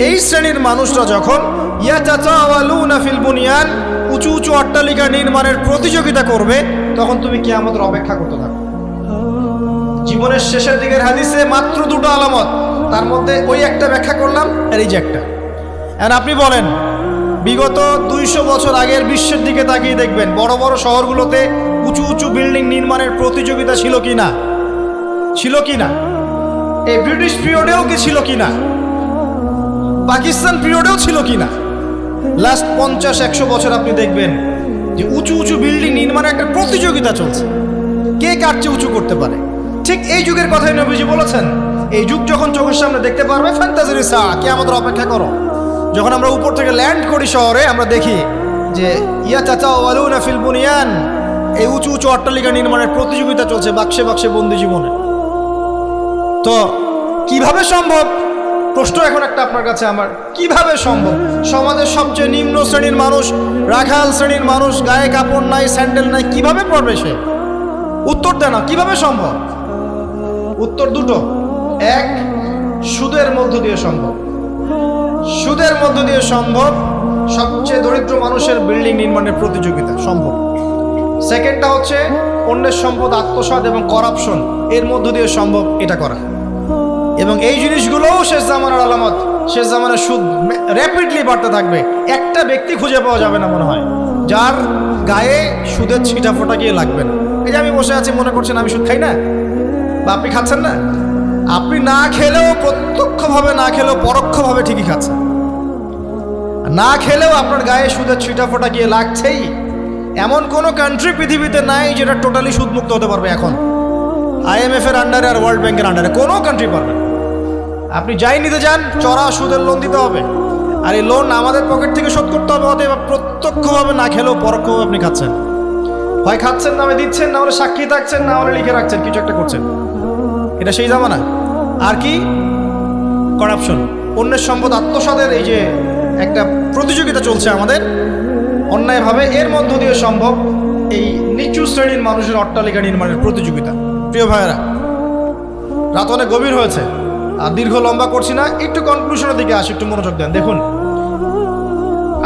এই শ্রেণীর মানুষরা যখন ইয়াতাতাওয়ালুনা ফিল বুনিয়ান, উঁচু উঁচু অট্টালিকা নির্মাণের প্রতিযোগিতা করবে, তখন তুমি কিয়ামতের অপেক্ষা করতে থাকো। জীবনের শেষের দিকের হাদিসে মাত্র দুটো আলামত, তার মধ্যে ওই একটা ব্যাখ্যা করলাম, আর এই যে একটা। এখন আপনি বলেন, বিগত 200 বছর আগের বিশ্বের দিকে তাকিয়ে দেখবেন, বড় বড় শহরগুলোতে উঁচু উঁচু বিল্ডিং নির্মাণের প্রতিযোগিতা ছিল কি না? ছিল কি না? এই ব্রিটিশ পিরিয়ডেও কি ছিল কি না? পাকিস্তান পিরিয়ডেও ছিল কি না? লাস্ট 50-100 বছর আপনি দেখবেন যে উঁচু উঁচু বিল্ডিং নির্মাণের একটা প্রতিযোগিতা চলছে, কে কার চেয়ে উঁচু করতে পারে। ঠিক এই যুগের কথাই নবীজি বলেছেন, এই যুগ যখন চোখের সামনে দেখতে পারবে, ফ্যান্টাজির সা, কে আমাদের অপেক্ষা করো। যখন আমরা উপর থেকে ল্যান্ড করি শহরে, আমরা দেখি যে ইয়াতাতাওয়ালুনা ফিল বুনিয়ান, এই উঁচু উঁচু অট্টালিকা নির্মাণের প্রতিযোগিতা চলছে বাক্সে বাক্সে বন্দি জীবনে। তো কিভাবে সম্ভব? প্রশ্ন এখন একটা আপনার কাছে আমার, কিভাবে সম্ভব? সমাজের সবচেয়ে নিম্ন শ্রেণীর মানুষ, রাখাল শ্রেণীর মানুষ, গায়ে কাপড় নাই, স্যান্ডেল নাই, কিভাবে পড়বে সে? উত্তর দেন না, কিভাবে সম্ভব? উত্তর দুটো। এক, সুদের মধ্য দিয়ে সম্ভব। সুদের মধ্য দিয়ে সম্ভব সবচেয়ে দরিদ্র মানুষের বিল্ডিং নির্মাণের প্রতিযোগিতা সম্ভব। সেকেন্ডটা হচ্ছে অন্যের সম্পদ আত্মসাৎ এবং করাপশন, এর মধ্য দিয়ে সম্ভব এটা করা। এবং এই জিনিসগুলোও শেষ জামানার আলামত। শেষ জামানার সুদ র্যাপিডলি বাড়তে থাকবে। একটা ব্যক্তি খুঁজে পাওয়া যাবে না মনে হয় যার গায়ে সুদের ছিটা ফোটা গিয়ে লাগবে না। এই যে আমি বসে আছি, মনে করছেন আমি সুদ খাই না, বা আপনি খাচ্ছেন না? আপনি না খেলেও, প্রত্যক্ষভাবে না খেলেও পরোক্ষভাবে ঠিকই খাচ্ছেন। না খেলেও আপনার গায়ে সুদের ছিটা ফোটা গিয়ে লাগছেই। এমন কোনো কান্ট্রি পৃথিবীতে নাই যেটা টোটালি সুদমুক্ত হতে পারবে এখন। IMF এর আন্ডারে আর ওয়ার্ল্ড ব্যাংকের আন্ডারে কোনো কান্ট্রি পারবে। আপনি যাই নিতে যান, চড়া সুদের লোন দিতে হবে, আর এই লোন আমাদের পকেট থেকে শোধ করতে হবে। অতএব প্রত্যক্ষভাবে না খেলেও পরোক্ষভাবে আপনি খাচ্ছেন। হয় খাচ্ছেন, নামে দিচ্ছেন, না হলে সাক্ষী থাকছেন, না হলে লিখে রাখছেন, কিছু একটা করছেন। এটা সেই জামানা। আর কি? করাপশন, অন্যের সম্পদ আত্মসাতের এই যে একটা প্রতিযোগিতা চলছে আমাদের অন্যায়ভাবে, এর মধ্য দিয়ে সম্ভব এই নিচু শ্রেণীর মানুষের অট্টালিকা নির্মাণের প্রতিযোগিতা। প্রিয় ভাইয়েরা, রাত অনেক গভীর হয়েছে, আর দীর্ঘ লম্বা করছি না, একটু কনক্লুশনের দিকে আসি, একটু মনোযোগ দেন। দেখুন,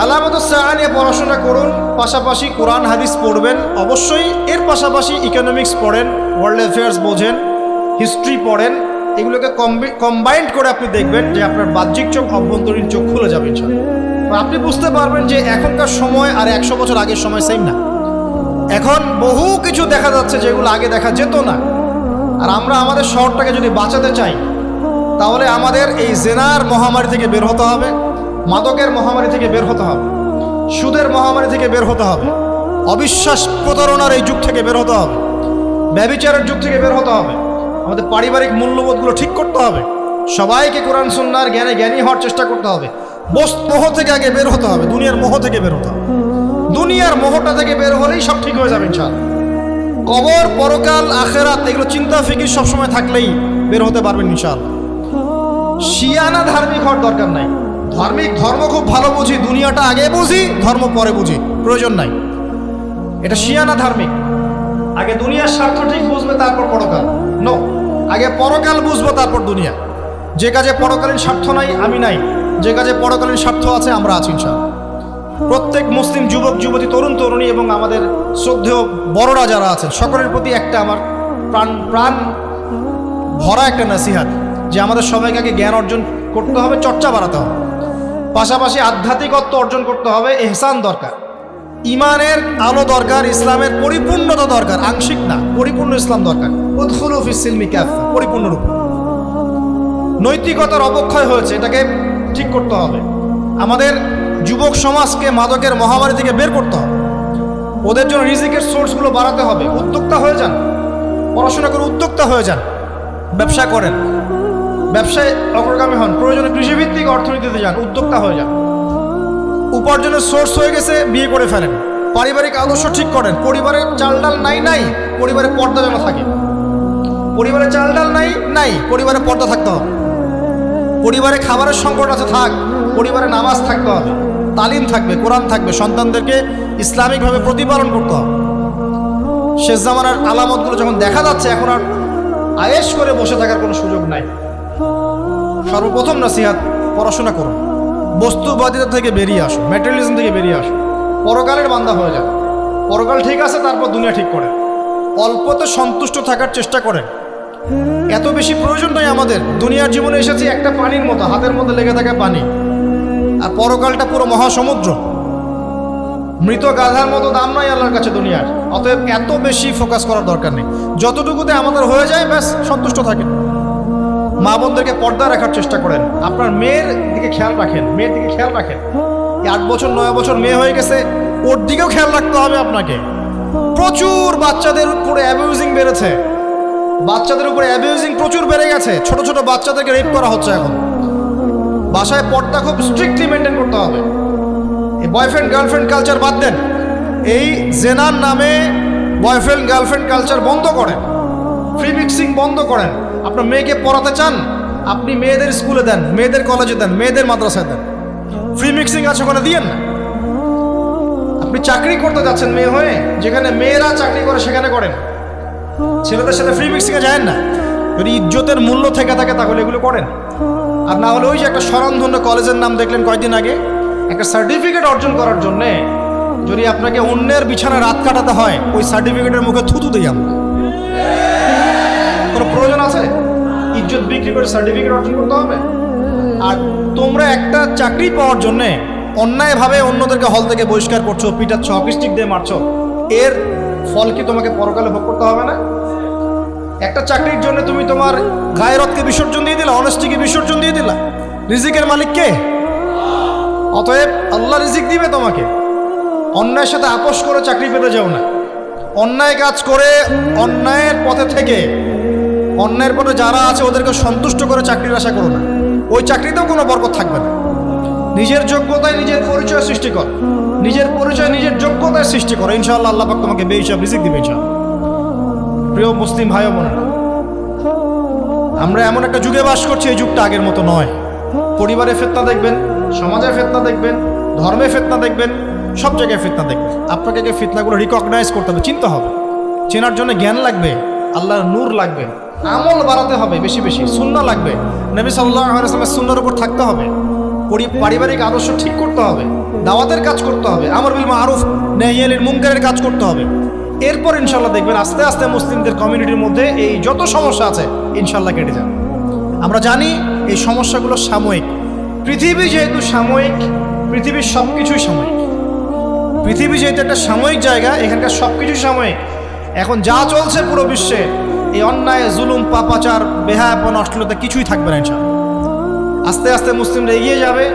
আলামাতুস সাআ নিয়ে পড়াশোনা করুন, পাশাপাশি কোরআন হাদিস পড়বেন অবশ্যই, এর পাশাপাশি ইকোনমিক্স পড়েন, ওয়ার্ল্ড অ্যাফেয়ার্স বোঝেন, হিস্ট্রি পড়েন। এগুলোকে কম্বাইন্ড করে আপনি দেখবেন যে আপনার বাহ্যিক চোখ, অভ্যন্তরীণ চোখ খুলে যাবে ইনশাআল্লাহ। আপনি বুঝতে পারবেন যে এখনকার সময় আর 100 বছর আগের সময় সেম না। এখন বহু কিছু দেখা যাচ্ছে যেগুলো আগে দেখা যেত না। আর আমরা আমাদের শহরটাকে যদি বাঁচাতে চাই, তাহলে আমাদের এই জেনার মহামারী থেকে বের হতে হবে, মাদকের মহামারী থেকে বের হতে হবে, সুদের মহামারী থেকে বের হতে হবে, অবিশ্বাস প্রতারণার এই যুগ থেকে বের হতে হবে, ব্যভিচারের যুগ থেকে বের হতে হবে। আমাদের পারিবারিক মূল্যবোধগুলো ঠিক করতে হবে, সবাইকে কোরআন সুন্নাহর জ্ঞানে জ্ঞানী হওয়ার চেষ্টা করতে হবে। মোহ থেকে আগে বের হতে হবে, দুনিয়ার মোহ থেকে বের হতে হবে। দুনিয়ার মোহটা থেকে বের হলেই সব ঠিক হয়ে যাবে ইনশাআল্লাহ। কবর, পরকাল, আখেরাত, এগুলো চিন্তা ফিকির সবসময় থাকলেই বের হতে পারবেন ইনশাআল্লাহ। শিয়ানা ধার্মিক হওয়ার দরকার নাই। ধর্ম খুব ভালো বুঝি, দুনিয়াটা আগে বুঝি, ধর্ম পরে বুঝি, প্রয়োজন নাই। এটা শিয়ানা ধার্মিক। আগে দুনিয়ার স্বার্থ ঠিক বুঝবে, তারপর পরকাল। নো, আগে পরকাল বুঝবো, তারপর দুনিয়া। যে কাজে পরকালীন স্বার্থ নাই, আমি নাই। যে কাজে পরকালীন স্বার্থ আছে, আমরা আছি ইনশাআল্লাহ। প্রত্যেক মুসলিম যুবক যুবতী, তরুণ তরুণী এবং আমাদের শ্রদ্ধেয় বড়রা যারা আছেন, সকলের প্রতি একটা আমার প্রাণ ভরা একটা নসিহাত, যে আমাদের সবাইকে আগে জ্ঞান অর্জন করতে হবে, চর্চা বাড়াতে হবে, পাশাপাশি আধ্যাত্মিকত্ব অর্জন করতে হবে, ইহসান দরকার, ইমানের আলো দরকার, ইসলামের পরিপূর্ণতা দরকার, আংশিক না, পরিপূর্ণ ইসলাম দরকার। উদখুলু ফিস সিলমি কাফা, পরিপূর্ণ রূপ। নৈতিকতার অবক্ষয় হয়েছে, এটাকে ঠিক করতে হবে। আমাদের যুবক সমাজকে মাদকের মহামারী থেকে বের করতে হবে, ওদের জন্য রিজিকের সোর্সগুলো বাড়াতে হবে। উদ্যোক্তা হয়ে যান, পড়াশোনা করে উদ্যোক্তা হয়ে যান, ব্যবসা করেন, ব্যবসায় অগ্রগামী হন, প্রয়োজনে কৃষিভিত্তিক অর্থনীতিতে যান, উদ্যোক্তা হয়ে যান। উপার্জনের সোর্স হয়ে গেছে, বিয়ে করে ফেলেন, পারিবারিক আদর্শ ঠিক করেন। পরিবারের চাল ডাল নাই, পরিবারে পর্দা যেন থাকে। পরিবারে চাল ডাল নাই, পরিবারে পর্দা থাকতে হবে। পরিবারে খাবারের সংকট আছে, থাক, পরিবারে নামাজ থাকতে হবে, তালিম থাকবে, কোরআন থাকবে, সন্তানদেরকে ইসলামিকভাবে প্রতিপালন করতে হবে। শেষ জামানার আলামতগুলো যখন দেখা যাচ্ছে, এখন আর আয়েশ করে বসে থাকার কোনো সুযোগ নাই। সর্বপ্রথম নসিহাত, পড়াশোনা করুন, বস্তুবাদিতা থেকে বেরিয়ে আসুন, ম্যাটেরিয়ালিজম থেকে বেরিয়ে আসুন, পরকালের বান্দা হয়ে যান। পরকাল ঠিক আছে, তারপর দুনিয়া ঠিক করেন। অল্পতে সন্তুষ্ট থাকার চেষ্টা করেন। এত বেশি প্রয়োজন নয় আমাদের। দুনিয়ার জীবনে এসেছি একটা পানির মতো, হাতের মধ্যে লেগে থাকা পানি, আর পরকালটা পুরো মহাসমুদ্র। মৃত গাধার মতো দাম নয় আল্লাহর কাছে দুনিয়ার। অতএব এত বেশি ফোকাস করার দরকার নেই। যতটুকুতে আমাদের হয়ে যায় ব্যাস সন্তুষ্ট থাকেন। মা বোনদেরকে পর্দা রাখার চেষ্টা করেন। আপনার মেয়ের দিকে খেয়াল রাখেন, মেয়ের দিকে খেয়াল রাখেন। 8 বছর 9 বছর মেয়ে হয়ে গেছে, ওর দিকেও খেয়াল রাখতে হবে আপনাকে। প্রচুর বাচ্চাদের উপরে অ্যাবিউজিং বেড়েছে, বাচ্চাদের উপরে অ্যাবিউজিং প্রচুর বেড়ে গেছে। ছোট ছোট বাচ্চাদেরকে রেপ করা হচ্ছে এখন। বাসায় পর্দা খুব স্ট্রিক্টলি মেনটেন করতে হবে। এই বয়ফ্রেন্ড গার্লফ্রেন্ড কালচার বাদ দেন। এই জেনার নামে বয়ফ্রেন্ড গার্লফ্রেন্ড কালচার বন্ধ করেন, ফ্রি মিক্সিং বন্ধ করেন। আপনার মেয়েকে পড়াতে চান, আপনি মেয়েদের স্কুলে দেন, মেয়েদের কলেজে দেন, মেয়েদের মাদ্রাসায় দেন। ফ্রি মিক্সিং আছে ওখানে দিয়েন না। আপনি চাকরি করতে যাচ্ছেন মেয়ে হয়ে, যেখানে মেয়েরা চাকরি করে সেখানে করেন। ছেলেদের সাথে ফ্রি মিক্সিংয়ে যায় না। যদি ইজ্জতের মূল্য থেকে থাকে তাহলে এগুলো করেন। আর না হলে ওই যে একটা স্বনামধন্য কলেজের নাম দেখলেন কয়েকদিন আগে, একটা সার্টিফিকেট অর্জন করার জন্যে যদি আপনাকে অন্যের বিছানায় রাত কাটাতে হয়, ওই সার্টিফিকেটের মুখে থুতু দিই আমরা। কোনো প্রয়োজন আছে? ইজ্জত বিক্রি করে সার্টিফিকেট অর্জন করতে হবে? আর তোমরা একটা চাকরি পাওয়ার জন্যে অন্যায়ভাবে অন্যদেরকে হল থেকে বহিষ্কার করছো, পিটাচ্ছ, হকি স্টিক দিয়ে মারছো, এর ফল কি তোমাকে পরকালে ভোগ করতে হবে না? একটা চাকরির জন্য তুমি তোমার গায়রতকে বিসর্জন দিয়ে দিলা, অনেস্টিকে বিসর্জন দিয়ে দিলা। রিজিকের মালিক কে? অতএব আল্লাহ রিজিক দিবে তোমাকে। অন্যায়ের সাথে আপোষ করে চাকরি পেতে যাও না। অন্যায় কাজ করে অন্যায়ের পথে থেকে অন্যায়ের পথে যারা আছে ওদেরকে সন্তুষ্ট করে চাকরির আশা করো না। ওই চাকরিতেও কোনো বরকত থাকবে না। নিজের যোগ্যতায় নিজের পরিচয় সৃষ্টি কর, নিজের পরিচয় নিজের যোগ্যতায় সৃষ্টি করো। ইনশাআল্লাহ আল্লাহ পাক তোমাকে বেহিসাব রিজিক দিবে ইনশাআল্লাহ। প্রিয় মুসলিম ভাই ও বোনেরা, আমরা এমন একটা যুগে বাস করছি, এই যুগটা আগের মতো নয়। পরিবারে ফিতনা দেখবেন, সমাজে ফিতনা দেখবেন, ধর্মে ফিতনা দেখবেন, সব জায়গায় ফিতনা দেখবেন। আপনাকে ফিতনাগুলো রিকগনাইজ করতে হবে, চিনতে হবে। চেনার জন্য জ্ঞান লাগবে, আল্লাহর নূর লাগবে, আমল বাড়াতে হবে, বেশি বেশি সুন্নাহ লাগবে। নবী সাল্লাল্লাহু আলাইহি ওয়াসাল্লামের সুন্নাহর উপর থাকতে হবে। পারিবারিক আদর্শ ঠিক করতে হবে, দাওয়াতের কাজ করতে হবে, আমর বিল মারুফ নাহি আনিল মুনকারের কাজ করতে হবে। এরপর ইনশাআল্লাহ দেখবেন আস্তে আস্তে মুসলিমদের কমিউনিটির মধ্যে এই যত সমস্যা আছে ইনশাআল্লাহ কেটে যাবে। আমরা জানি এই সমস্যাগুলো সাময়িক। পৃথিবী যেহেতু সাময়িক, পৃথিবীর সব কিছুই সাময়িক। পৃথিবী যেহেতু একটা সাময়িক জায়গা, এখানকার সব কিছুই সাময়িক। এখন যা চলছে পুরো বিশ্বে, এই অন্যায়, জুলুম, পাপাচার, বেহায়াপন, অশ্লীলতা কিছুই থাকবে না ইনশাআল্লাহ। আস্তে আস্তে মুসলিমরা এগিয়ে যাবে,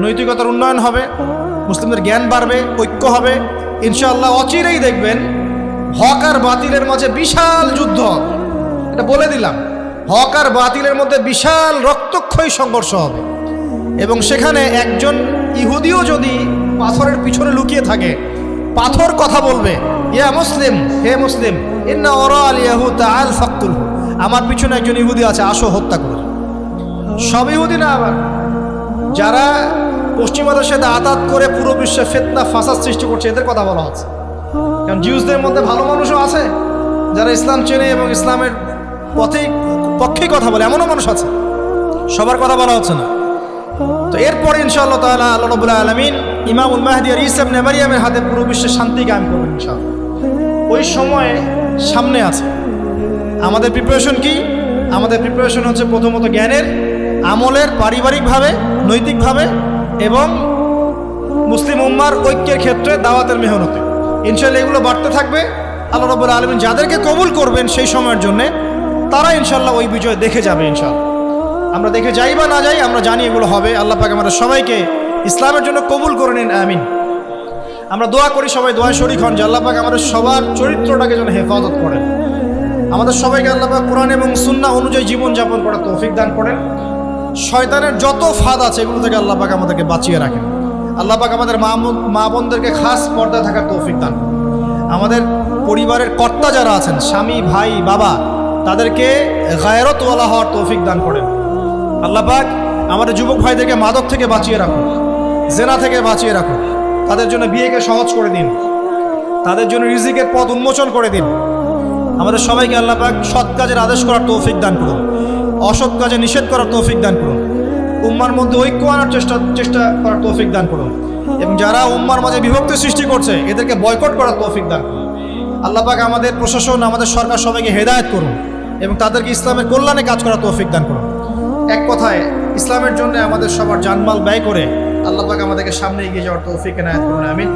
নৈতিকতার উন্নয়ন হবে, মুসলিমদের জ্ঞান বাড়বে, ঐক্য হবে ইনশাআল্লাহ। অচিরেই দেখবেন হক আর বাতিলের মাঝে বিশাল যুদ্ধ হবে। এটা বলে দিলাম, হক আর বাতিলের মধ্যে বিশাল রক্তক্ষয়ী সংঘর্ষ হবে। এবং সেখানে একজন ইহুদিও যদি পাথরের পিছনে লুকিয়ে থাকে, পাথর কথা বলবে, ইয়া মুসলিম, হে মুসলিম, ইন্না ওরা আল ইয়াহুদ আল ফাকতুল, আমার পিছনে একজন ইহুদি আছে, আসো হত্যা করো। সব ইহুদি না, আবার যারা পশ্চিমাদের সাথে আতাত করে পুরো বিশ্বে ফিতনা ফাসাদ সৃষ্টি করছে, এদের কথা বলা হচ্ছে। কারণ জিউসদের মধ্যে ভালো মানুষও আছে যারা ইসলাম চেনে এবং ইসলামের পক্ষেই কথা বলে, এমনও মানুষ আছে। সবার কথা বলা হচ্ছে না। তো এরপরে ইনশাআল্লাহ তাআলা আল্লাহ রাব্বুল আলামিন ইমামুল মাহদি আর ঈসা ইবনে মারইয়ামের হাতে পুরো বিশ্বে শান্তি কায়েম করবেন ইনশাআল্লাহ। ওই সময় সামনে আছে। আমাদের প্রিপারেশন কি? আমাদের প্রিপারেশন হচ্ছে প্রথমত জ্ঞানের, আমলের, পারিবারিকভাবে, নৈতিকভাবে এবং মুসলিম উম্মার ঐক্যের ক্ষেত্রে দাওয়াতের মেহনতে। ইনশাআল্লাহ এগুলো বাড়তে থাকবে। আল্লাহ রাব্বুল আলামিন যাদেরকে কবুল করবেন সেই সময়ের জন্যে, তারা ইনশাআল্লাহ ওই বিজয় দেখে যাবে ইনশাআল্লাহ। আমরা দেখে যাই বা না যাই, আমরা জানি এগুলো হবে। আল্লাহ পাক আমাদের সবাইকে ইসলামের জন্য কবুল করে নিন, আমিন। আমরা দোয়া করি, সবাই দোয়ায় শরীক হন যে আল্লাহ পাক আমাদের সবার চরিত্রটাকে যেন হেফাজত করেন। আমাদের সবাইকে আল্লাহ পাক কোরআন এবং সুন্নাহ অনুযায়ী জীবনযাপন করার তৌফিক দান করেন। শয়তানের যত ফাঁদ আছে এগুলো থেকে আল্লাহ পাক আমাদেরকে বাঁচিয়ে রাখেন। আল্লাহ পাক আমাদের মা বোনদেরকে খাস পর্দায় থাকার তৌফিক দান। আমাদের পরিবারের কর্তা যারা আছেন, স্বামী, ভাই, বাবা, তাদেরকে গায়রতওয়ালা হওয়ার তৌফিক দান করেন। আল্লাহ পাক আমাদের যুবক ভাইদেরকে মাদক থেকে বাঁচিয়ে রাখুন, জেনা থেকে বাঁচিয়ে রাখুন। তাদের জন্য বিয়েকে সহজ করে দিন, তাদের জন্য রিজিকের পথ উন্মোচন করে দিন। আমাদের সবাইকে আল্লাহ পাক সৎ কাজের আদেশ করার তৌফিক দান করুন, অসৎ কাজে নিষেধ করার তৌফিক দান করুন, উম্মার মধ্যে ঐক্য আনার চেষ্টা করার তৌফিক দান করুন, এবং যারা উম্মার মাঝে বিভক্তি সৃষ্টি করছে এদেরকে বয়কট করার তৌফিক দান করুন। আল্লাহ পাক আমাদের প্রশাসন, আমাদের সরকার সবাইকে হেদায়েত করুন এবং তাদেরকে ইসলামের কল্যাণে কাজ করার তৌফিক দান করুন। এক কথায় ইসলামের জন্য আমাদের সবার জানমাল ব্যয় করে আল্লাহ পাক আমাদেরকে সামনে এগিয়ে যাওয়ার তৌফিক এনায়েত করুন। আমিন।